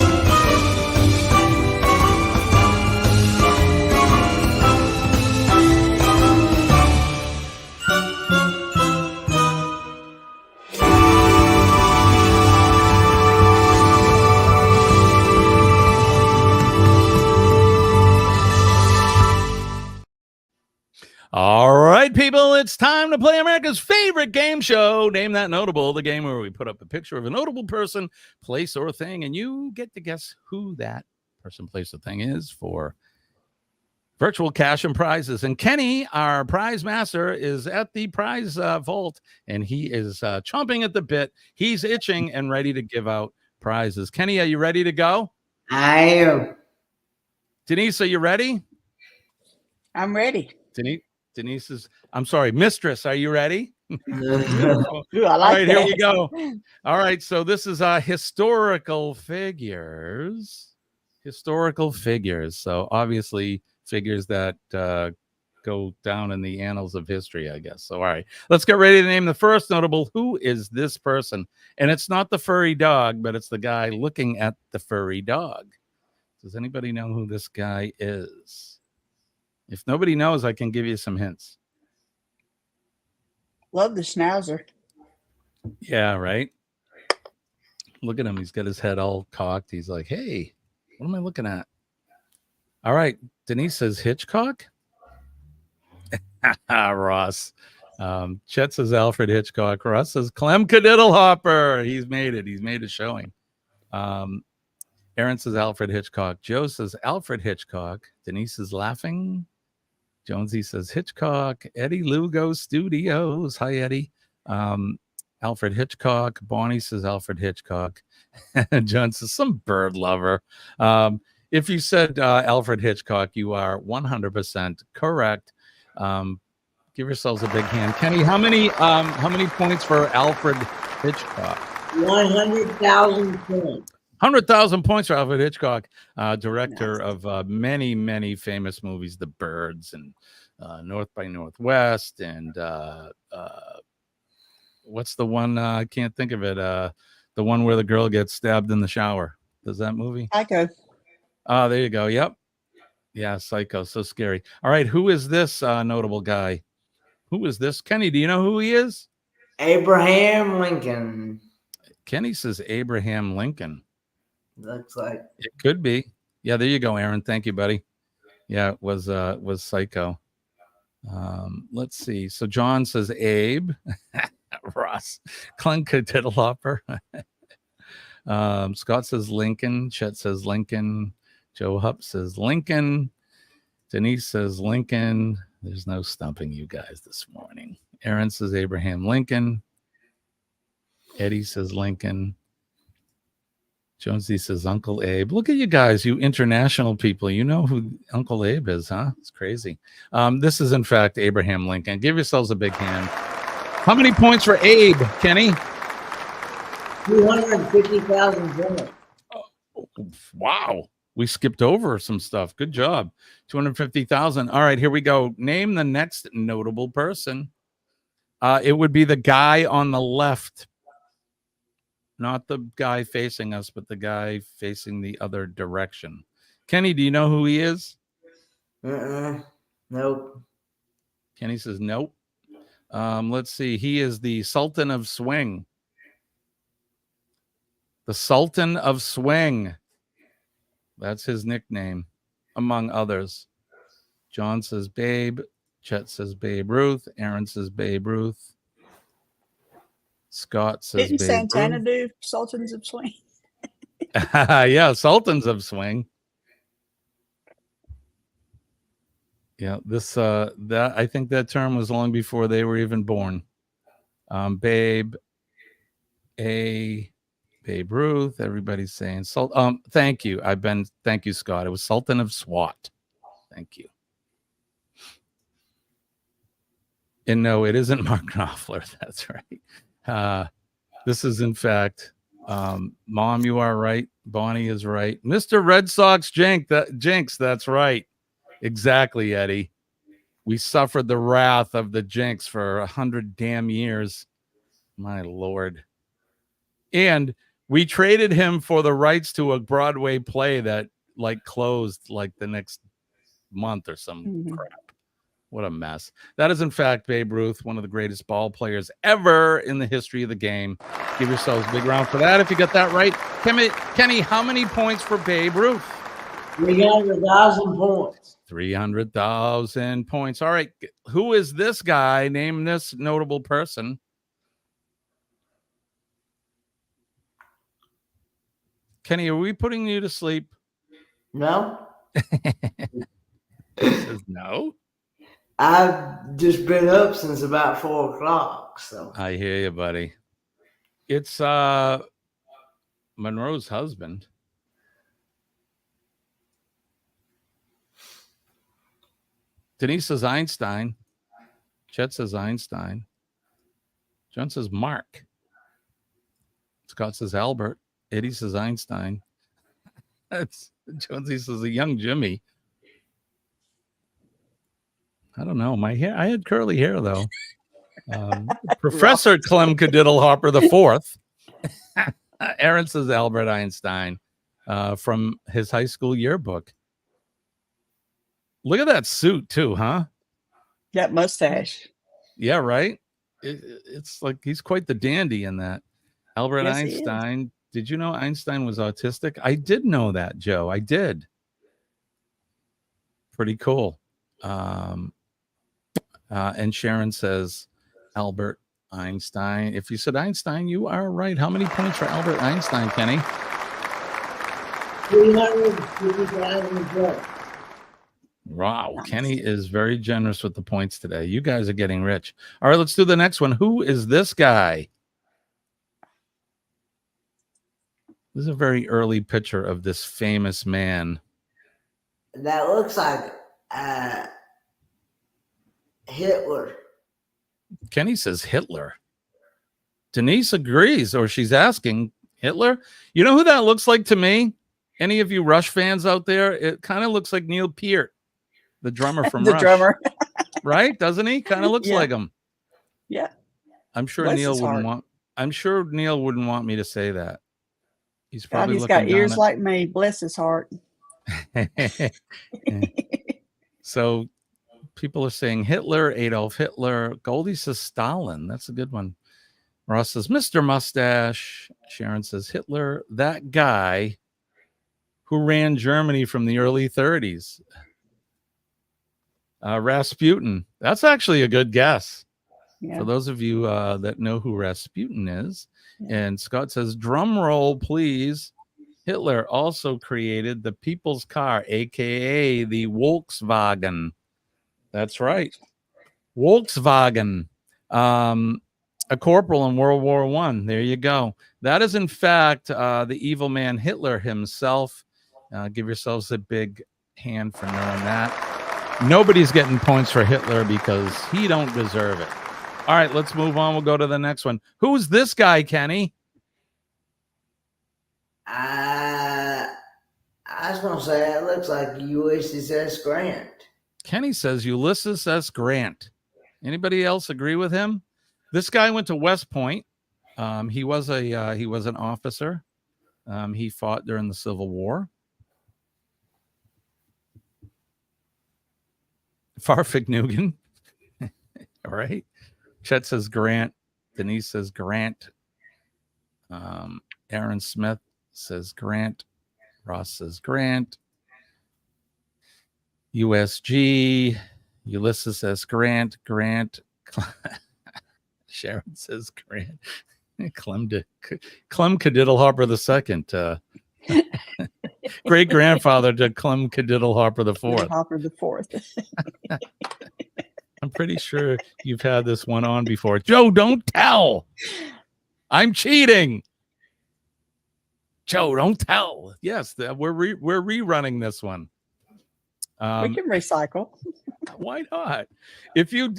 All right, people, it's time to play America's favorite game show. Name That Notable, the game where we put up a picture of a notable person, place, or thing, and you get to guess who that person, place, or thing is for virtual cash and prizes. And Kenny, our prize master, is at the prize vault, and he is chomping at the bit. He's itching and ready to give out prizes. Kenny, are you ready to go? I am. Denise, are you ready? I'm ready. Denise is, I'm sorry, Mistress, are you ready? Ooh, I like All right, that. here we go. All right, so this is historical figures. Historical figures. So obviously figures that go down in the annals of history, I guess. So all right, let's get ready to name the first notable. Who is this person? And it's not the furry dog, but it's the guy looking at the furry dog. Does anybody know who this guy is? If nobody knows, I can give you some hints. Love the schnauzer. Yeah, right. Look at him. He's got his head all cocked. He's like, hey, what am I looking at? All right. Denise says Hitchcock. Ross. Chet says Alfred Hitchcock. Ross says Clem Cadiddlehopper. He's made it. He's made a showing. Aaron says Alfred Hitchcock. Joe says Alfred Hitchcock. Denise is laughing. Jonesy says Hitchcock. Eddie Lugo Studios. Hi, Eddie. Alfred Hitchcock. Bonnie says Alfred Hitchcock. John says some bird lover. If you said Alfred Hitchcock, you are 100% correct. Give yourselves a big hand. Kenny, how many points for Alfred Hitchcock? 100,000 points. 100,000 points for Alfred Hitchcock, director of many, many famous movies, The Birds and North by Northwest, and what's the one? I can't think of it. The one where the girl gets stabbed in the shower. Does that movie? Psycho. Oh, there you go. Yep. Yeah, Psycho. So scary. All right. Who is this notable guy? Who is this? Kenny, do you know who he is? Abraham Lincoln. Kenny says Abraham Lincoln. Looks like it could be. Yeah, there you go, Aaron. Thank you, buddy. Yeah, it was Psycho. Let's see. So John says Abe. Ross. Clem Cadiddlehopper. Scott says Lincoln. Chet says Lincoln. Joe Hupp says Lincoln. Denise says Lincoln. There's no stumping you guys this morning. Aaron says Abraham Lincoln. Eddie says Lincoln. Jonesy says Uncle Abe. Look at you guys, you international people. You know who Uncle Abe is, huh? It's crazy. This is, in fact, Abraham Lincoln. Give yourselves a big hand. How many points for Abe, Kenny? 250,000 points. Wow. We skipped over some stuff. Good job. 250,000. All right, here we go. Name the next notable person. It would be the guy on the left. Not the guy facing us, but the guy facing the other direction. Kenny, do you know who he is? Nope. Kenny says nope. Let's see. He is the Sultan of Swing. The Sultan of Swing. That's his nickname, among others. John says Babe. Chet says Babe Ruth. Aaron says Babe Ruth. Scott says Didn't Babe Santana Ruth. do Sultans of Swing? Yeah, Sultans of Swing. Yeah, that I think that term was long before they were even born. Babe Ruth. Everybody's saying thank you. Thank you, Scott. It was Sultan of SWAT. Thank you. And no, it isn't Mark Knopfler. That's right. This is in fact, Mom, you are right. Bonnie is right. Mr. Red Sox Jinx. That's right. Exactly, Eddie. We suffered the wrath of the Jinx for 100 damn years. My Lord. And we traded him for the rights to a Broadway play that closed the next month or some crap. What a mess. That is, in fact, Babe Ruth, one of the greatest ball players ever in the history of the game. Give yourselves a big round for that if you get that right. Kenny, how many points for Babe Ruth? 300,000 points. 300,000 points. All right. Who is this guy? Name this notable person. Kenny, are we putting you to sleep? No. He says no. I've just been up since about 4 o'clock. So I hear you, buddy. It's Monroe's husband. Denise says Einstein. Chet says Einstein. John says Mark. Scott says Albert. Eddie says Einstein. That's Jonesy says a young Jimmy. I don't know. My hair. I had curly hair though. Professor Clem Cadiddle-Hopper the fourth. Aaron says Albert Einstein from his high school yearbook. Look at that suit too, huh? That mustache. Yeah, right. It's like he's quite the dandy in that. Albert Yes, Einstein. Did you know Einstein was autistic? I did know that, Joe. I did. Pretty cool. And Sharon says Albert Einstein. If you said Einstein, you are right. How many points for Albert Einstein, Kenny? 350,000. Wow. Kenny is very generous with the points today. You guys are getting rich. All right, let's do the next one. Who is this guy? This is a very early picture of this famous man. That looks like Hitler. Kenny says Hitler. Denise agrees, or she's asking Hitler. You know who that looks like to me? Any of you Rush fans out there? It kind of looks like Neil Peart, the drummer from The Rush. drummer. Right? Doesn't he? Kind of looks Yeah. like him. Yeah. I'm sure Bless Neil his wouldn't heart. want me to say that. He's God, probably he's looking got down ears at- like me. Bless his heart. So people are saying Hitler, Adolf Hitler. Goldie says Stalin. That's a good one. Ross says Mr. Mustache. Sharon says Hitler, that guy who ran Germany from the early 30s. Rasputin. That's actually a good guess. Yeah. For those of you that know who Rasputin is. And Scott says, drum roll, please. Hitler also created the people's car, a.k.a. the Volkswagen. That's right. Volkswagen. A corporal in World War I. There you go. That is, in fact, the evil man Hitler himself. Give yourselves a big hand for knowing that. Nobody's getting points for Hitler because he don't deserve it. All right, let's move on. We'll go to the next one. Who's this guy, Kenny? I I was gonna say it looks like Ulysses S. Grant. Kenny says Ulysses S. Grant. Anybody else agree with him? This guy went to West Point. He was an officer. He fought during the Civil War. Farfig Nugan. All right. Chet says Grant. Denise says Grant. Aaron Smith says Grant. Ross says Grant. USG. Ulysses says Grant. Grant. Sharon says Grant. Clem Cadiddle Harper II. Great grandfather to Clem Cadiddle Harper IV. Harper IV. I'm pretty sure you've had this one on before. Joe, don't tell. I'm cheating. Joe, don't tell. Yes, we're rerunning this one. We can recycle. Why not? If you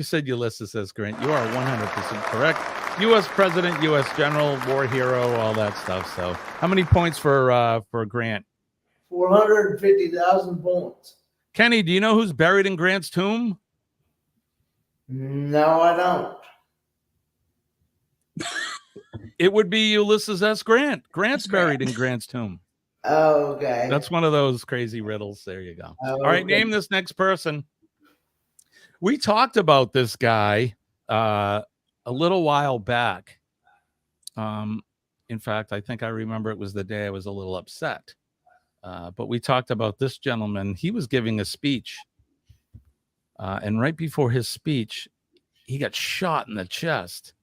said Ulysses S. Grant, you are 100% correct. U.S. President, U.S. General, war hero, all that stuff. So, how many points for Grant? 450,000 points. Kenny, do you know who's buried in Grant's tomb? No, I don't. It would be Ulysses S. Grant. Grant's buried in Grant's tomb. Oh, okay. That's one of those crazy riddles. There you go. Oh, all right, name this next person. We talked about this guy a little while back. In fact, I think I remember it was the day I was a little upset. But we talked about this gentleman. He was giving a speech. And right before his speech, he got shot in the chest.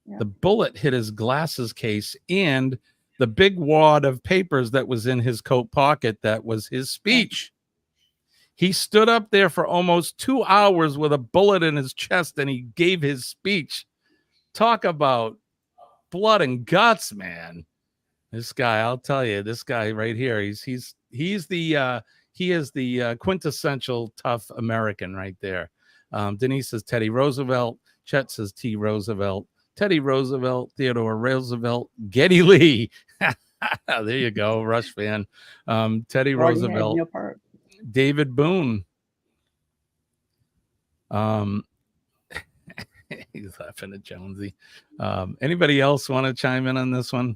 Yeah. The bullet hit his glasses case and the big wad of papers that was in his coat pocket. That was his speech. He stood up there for almost 2 hours with a bullet in his chest, and he gave his speech. Talk about blood and guts, man. This guy, I'll tell you, this guy right here, he is the quintessential tough American right there. Denise says Teddy Roosevelt. Chet says T. Roosevelt. Teddy Roosevelt, Theodore Roosevelt, Geddy Lee. There you go, Rush fan. Teddy Roosevelt, David Boone. He's laughing at Jonesy. Anybody else want to chime in on this one?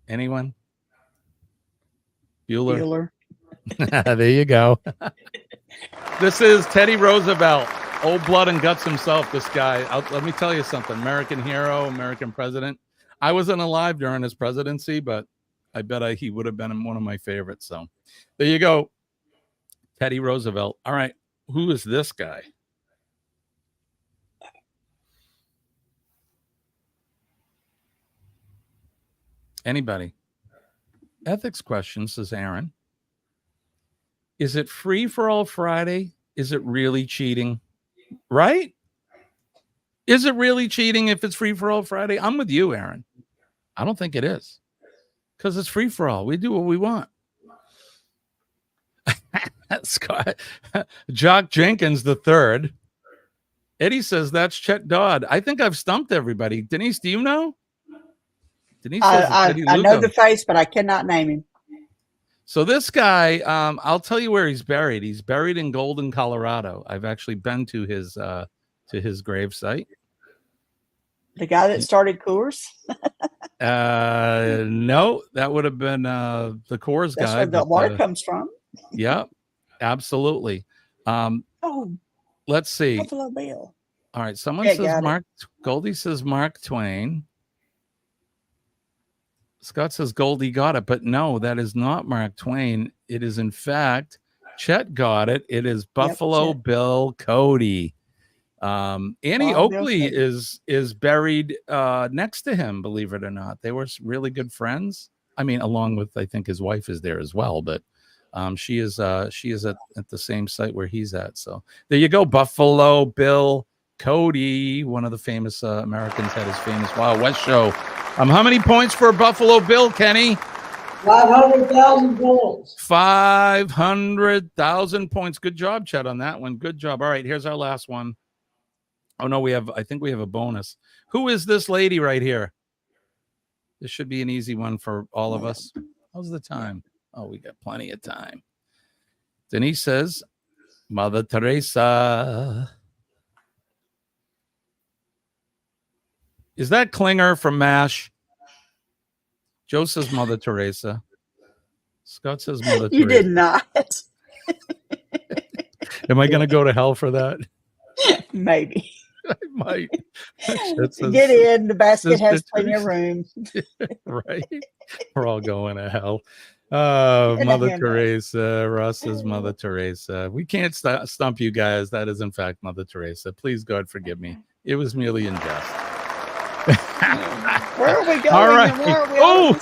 Anyone? Bueller. There you go. This is Teddy Roosevelt. Old blood and guts himself, this guy. Let me tell you something. American hero, American president. I wasn't alive during his presidency, but I bet he would have been one of my favorites. So there you go. Teddy Roosevelt. All right. Who is this guy? Anybody? Ethics question, says Aaron. Is it free for all Friday? Is it really cheating? Right? Is it really cheating if it's free for all Friday? I'm with you, Aaron. I don't think it is, because it's free for all. We do what we want. Scott, Jock Jenkins III. Eddie says that's Chet Dodd. I think I've stumped everybody. Denise, do you know? Denise says I know the face, but I cannot name him. So this guy, I'll tell you where he's buried. He's buried in Golden, Colorado. I've actually been to his grave site. The guy that started Coors? No, that would have been the Coors guy. That's where the water comes from. Yep, absolutely. Let's see. Buffalo Bill. All right, someone says Mark. Goldie says Mark Twain. Scott says Goldie got it, but no, that is not Mark Twain. It is, in fact, Chet got it. It is Buffalo Bill Cody. Annie Oakley is buried next to him, believe it or not. They were really good friends. I mean, along with, I think his wife is there as well, but she is at the same site where he's at. So there you go, Buffalo Bill Cody, one of the famous Americans, had his famous Wild West show. How many points for Buffalo Bill, Kenny? 500,000 points. 500,000 points. Good job, Chet, on that one. Good job. All right, here's our last one. Oh no, I think we have a bonus. Who is this lady right here? This should be an easy one for all of us. How's the time? Oh, we got plenty of time. Denise says, Mother Teresa. Is that Klinger from MASH? Joe says Mother Teresa. Scott says Mother Teresa. You did not. Am I going to go to hell for that? Maybe. I might. Get in. The basket has plenty of room. Right? We're all going to hell. Mother Teresa. Ross says Mother Teresa. We can't stump you guys. That is, in fact, Mother Teresa. Please, God, forgive me. It was merely in jest. Where are we going? All right. Oh,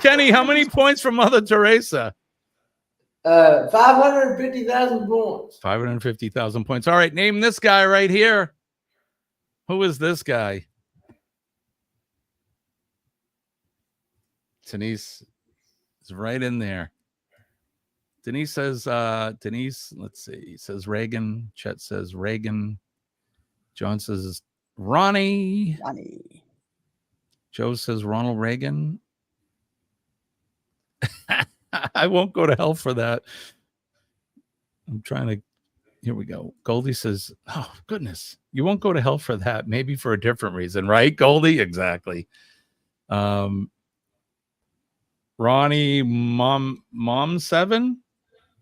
Kenny, how many points for Mother Teresa? 550,000 points. 550,000 points. All right, name this guy right here. Who is this guy? Denise is right in there. Denise says, let's see. Says Reagan. Chet says Reagan. John says Ronnie. Joe says Ronald Reagan. I won't go to hell for that. I'm trying to. Here we go. Goldie says, oh, goodness. You won't go to hell for that. Maybe for a different reason, right, Goldie? Exactly. Ronnie, Mom 7?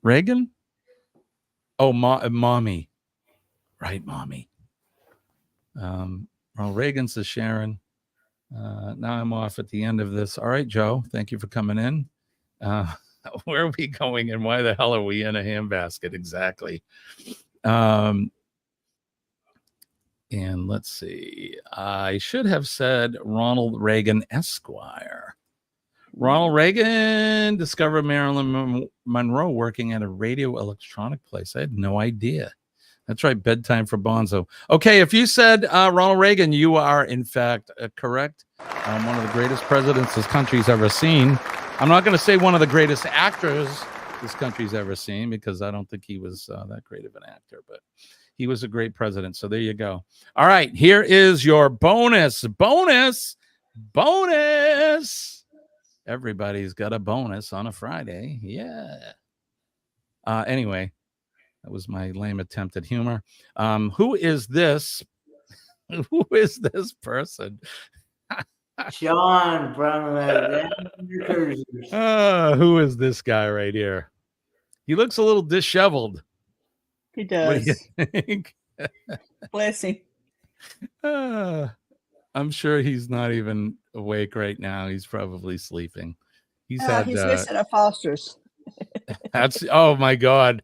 Reagan? Oh, Mommy. Right, Mommy. Well, Reagan says Sharon. Now I'm off at the end of this. All right, Joe. Thank you for coming in. Where are we going and why the hell are we in a handbasket? Exactly. And let's see. I should have said Ronald Reagan Esquire. Ronald Reagan discovered Marilyn Monroe working at a radio electronic place. I had no idea. That's right. Bedtime for Bonzo. Okay. If you said Ronald Reagan, you are in fact correct. One of the greatest presidents this country's ever seen. I'm not going to say one of the greatest actors this country's ever seen because I don't think he was that great of an actor, but he was a great president. So there you go. All right. Here is your bonus. Everybody's got a bonus on a Friday. Yeah. Anyway, that was my lame attempt at humor. Who is this? Who is this person? Sean from who is this guy right here? He looks a little disheveled. He does. What do you think? Bless him. I'm sure he's not even awake right now. He's probably sleeping. He's listening to Foster's. That's oh my God.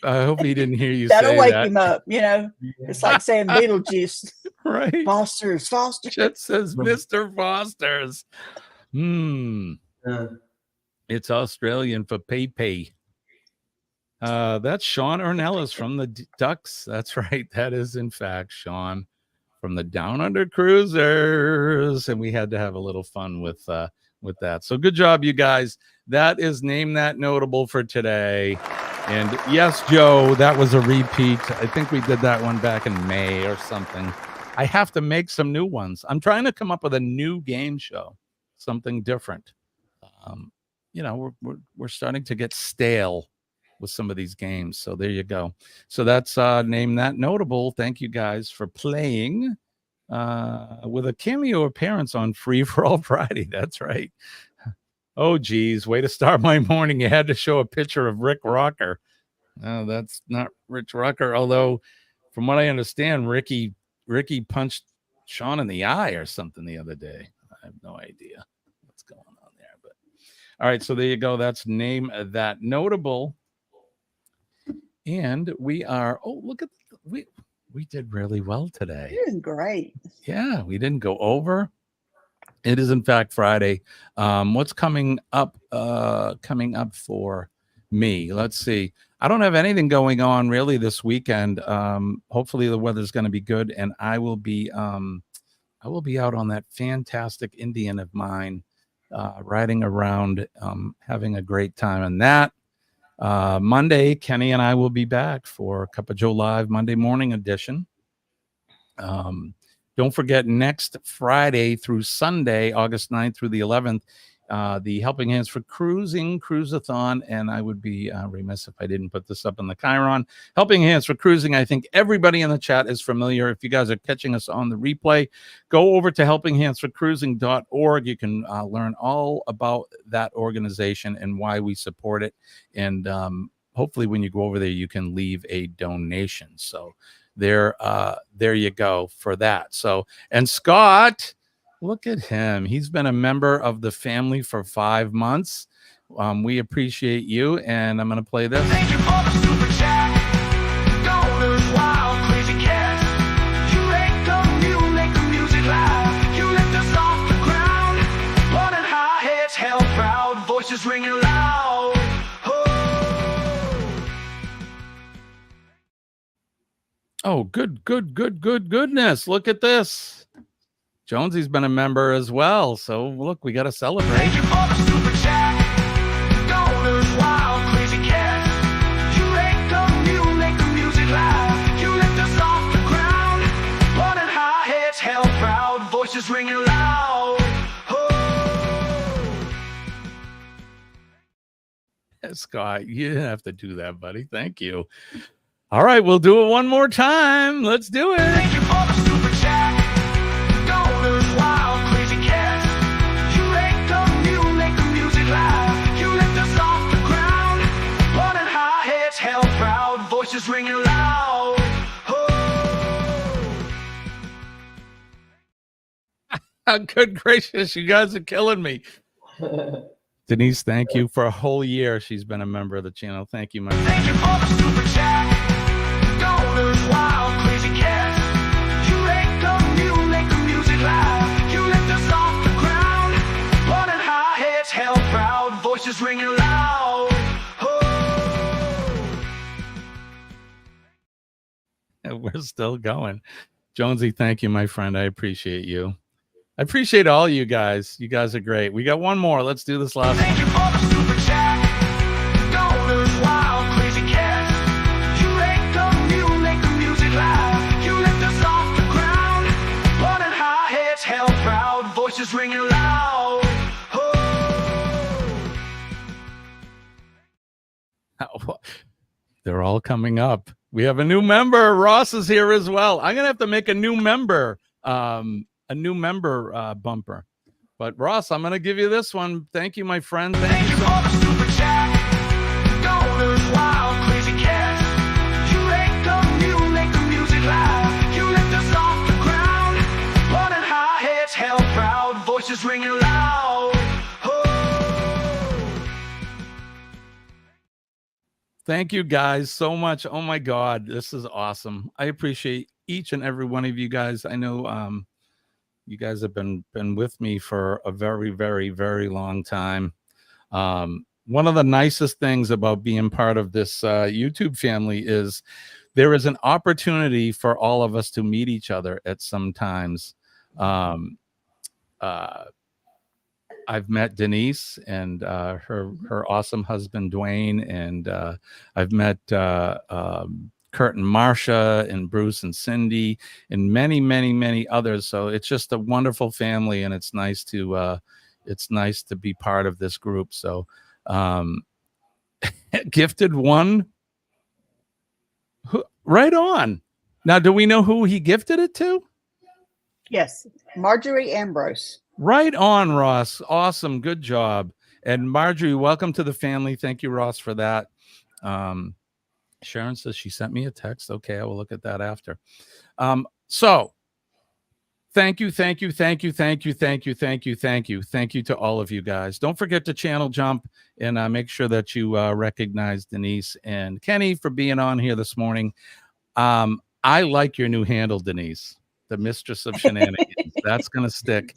I hope he didn't hear you. That'll say wake that. him up. You know, it's like saying Beetlejuice. Right. Foster's. It says Mr. Foster's. It's Australian for pay. That's Sean Ornelas from the Ducks. That's right. That is in fact Sean from the Down Under Cruisers, and we had to have a little fun with that. So good job, you guys. That is Name That Notable for today. And yes, Joe, that was a repeat. I think we did that one back in May or something. I have to make some new ones. I'm trying to come up with a new game show, something different. You know, we're starting to get stale with some of these games. So there you go. So that's Name That Notable. Thank you guys for playing with a cameo appearance on Free for All Friday. That's right. Oh, geez. Way to start my morning. You had to show a picture of Rick Rocker. No, that's not Rich Rocker. Although, from what I understand, Ricky punched Sean in the eye or something the other day. I have no idea what's going on there. But all right. So there you go. That's Name That Notable. And we are, look at, we did really well today. You're doing great. Yeah, we didn't go over. It is in fact Friday. What's coming up for me? Let's see. I don't have anything going on really this weekend. Hopefully the weather's going to be good, and I will be out on that fantastic Indian of mine, riding around, having a great time on that. Monday, Kenny and I will be back for Cup of Joe Live Monday morning edition. Don't forget, next Friday through Sunday, August 9th through the 11th, the Helping Hands for Cruising Cruise-a-thon, and I would be remiss if I didn't put this up in the Chiron. Helping Hands for Cruising, I think everybody in the chat is familiar. If you guys are catching us on the replay, go over to helpinghandsforcruising.org. You can learn all about that organization and why we support it, and hopefully when you go over there, you can leave a donation. So there you go for that. So, and Scott, look at him. He's been a member of the family for 5 months. We appreciate you, and I'm going to play this. Thank you for the super chat. Golden wild crazy cat. You make the music loud. You lift us off the ground. Running high heads held proud. Voices ringing loud. Oh, goodness. Look at this. Jonesy's been a member as well. So look, we got to celebrate. Thank you for the super chat. Golden wild crazy cat. You make the music loud. You lift us off the ground. Running high heads held proud. Voices ringing loud. Scott, you didn't have to do that, buddy. Thank you. All right, we'll do it one more time. Let's do it. Thank you for the super chat. Golden wild crazy cat. You make the music loud. You lift us off the ground. Running high heads held proud. Voices ringing loud. Good gracious, you guys are killing me. Denise, thank you for a whole year. She's been a member of the channel. Thank you, my friend. Thank you for the super chat. Golden wild crazy cat. You make the music loud. You lift us off the ground. Running high heads held proud. Voices ringing loud. We're still going. Jonesy, thank you, my friend. I appreciate you. I appreciate all you guys. You guys are great. We got one more. Let's do this last Thank one. you for the super chat. Golden wild crazy cat. You make the music loud. You lift us off the ground. Running high heads held proud. Voices ringing loud. They're all coming up. We have a new member. Ross is here as well. I'm gonna have to make a new member bumper. But Ross, I'm gonna give you this one. Thank you, my friend. Thank you so much. Super chat. Golden wild crazy cat. You make the music loud. You lift us off the ground. Running high heads held proud. Voices ringing loud. Thank you guys so much. Oh my God, this is awesome. I appreciate each and every one of you guys. I know you guys have been with me for a very, very, very long time. One of the nicest things about being part of this YouTube family is there is an opportunity for all of us to meet each other at some times. I've met Denise and her awesome husband, Dwayne, and I've met Kurt and Marcia and Bruce and Cindy and many, many, many others. So it's just a wonderful family, and it's nice to be part of this group. So gifted one, right on. Now, do we know who he gifted it to? Yes, Marjorie Ambrose. Right on, Ross. Awesome. Good job. And Marjorie, welcome to the family. Thank you, Ross, for that. Sharon says she sent me a text. Okay, I will look at that after. So thank you to all of you guys. Don't forget to channel jump and make sure that you recognize Denise and Kenny for being on here this morning. I like your new handle, Denise, the Mistress of Shenanigans. That's going to stick.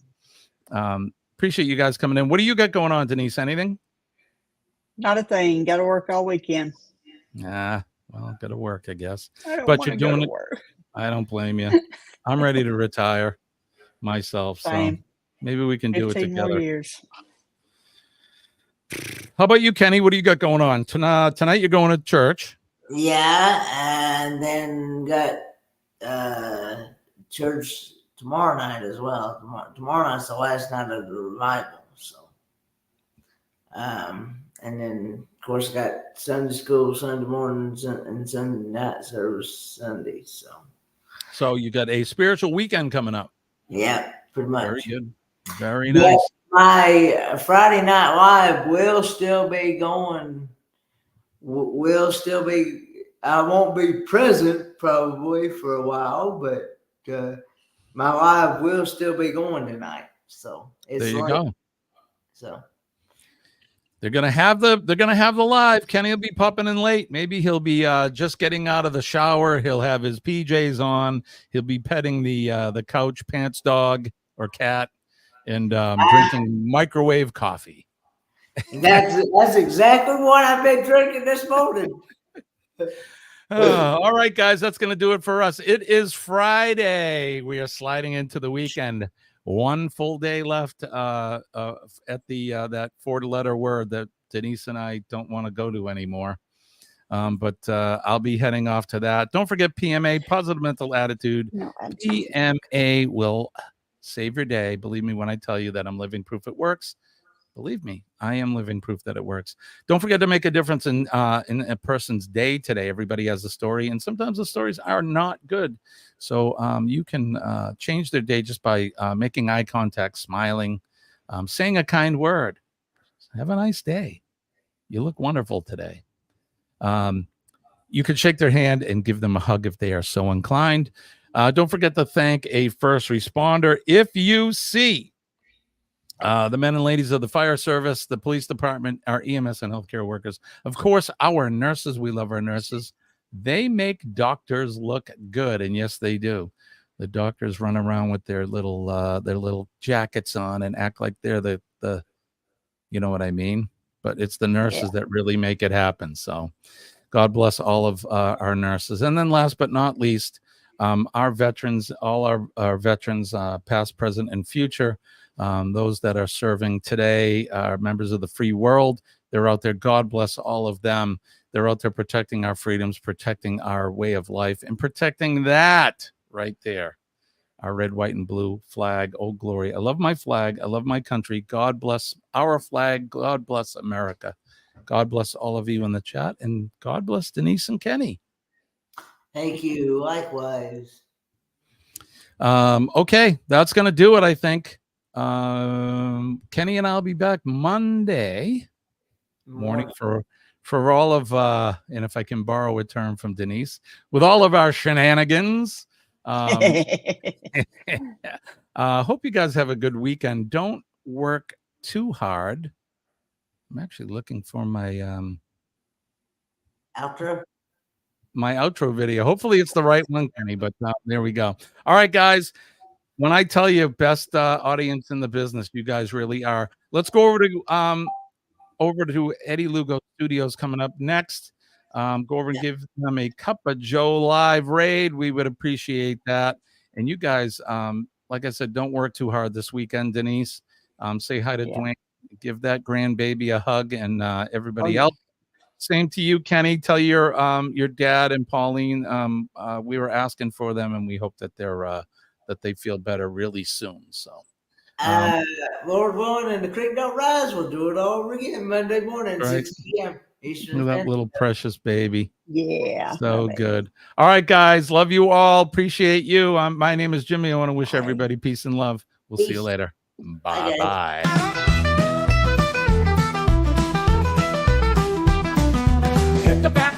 Appreciate you guys coming in. What do you got going on, Denise? Anything? Not a thing. Got to work all weekend. Well, got to work, I guess. But you're doing it. Work. I don't blame you. I'm ready to retire myself. Same. So maybe we can do it 15 together. more years. How about you, Kenny? What do you got going on tonight? You're going to church. Yeah, and then got church tomorrow night as well. Tomorrow night's the last night of the revival. So, and then of course got Sunday school Sunday mornings and Sunday night service Sunday. So you got a spiritual weekend coming up. Yeah, pretty much. Very good. Very nice. My Friday Night Live will still be going. Will still be. I won't be present probably for a while, but my live will still be going tonight. So it's there you late. go. So they're gonna have the live. Kenny will be popping in late. Maybe he'll be just getting out of the shower. He'll have his PJs on. He'll be petting the couch pants dog or cat and drinking microwave coffee. That's exactly what I've been drinking this morning. All right, guys, that's going to do it for us. It is Friday. We are sliding into the weekend. One full day left at that 4-letter word that Denise and I don't want to go to anymore. But I'll be heading off to that. Don't forget PMA, Positive Mental Attitude. PMA will save your day. Believe me when I tell you that I'm living proof it works. Believe me, I am living proof that it works. Don't forget to make a difference in a person's day today. Everybody has a story, and sometimes the stories are not good. So you can change their day just by making eye contact, smiling, saying a kind word. Have a nice day. You look wonderful today. You can shake their hand and give them a hug if they are so inclined. Don't forget to thank a first responder. If you see the men and ladies of the fire service, the police department, our EMS and healthcare workers, of course, our nurses, we love our nurses. They make doctors look good, and yes, they do. The doctors run around with their little jackets on and act like they're the you know what I mean? But it's the nurses that really make it happen. So God bless all of our nurses. And then last but not least, our veterans, all our veterans, past, present, and future, those that are serving today are members of the free world. They're out there. God bless all of them. They're out there protecting our freedoms, protecting our way of life, and protecting that right there, our red, white, and blue flag. Oh, glory. I love my flag. I love my country. God bless our flag. God bless America. God bless all of you in the chat, and God bless Denise and Kenny. Thank you. Likewise. Okay, that's going to do it, I think. Kenny and I'll be back Monday morning for all of and if I can borrow a term from Denise, with all of our shenanigans. Hope you guys have a good weekend. Don't work too hard. I'm actually looking for my outro video. Hopefully it's the right one, Kenny, but there we go. All right, guys. When I tell you best audience in the business, you guys really are. Let's go over to Eddie Lugo Studios coming up next. Go over and give them a Cup of Joe live raid. We would appreciate that. And you guys, like I said, don't work too hard this weekend, Denise. Say hi to Dwayne. Give that grandbaby a hug, and everybody else. Same to you, Kenny. Tell your dad and Pauline we were asking for them, and we hope that they're that they feel better really soon. So, Lord willing, and the creek don't rise, we'll do it all over again Monday morning, right. 6 p.m. Eastern. That little precious baby. Yeah. So good. All right, guys. Love you all. Appreciate you. My name is Jimmy. I want to wish everybody peace and love. We'll see you later. Bye-bye. Hit the back.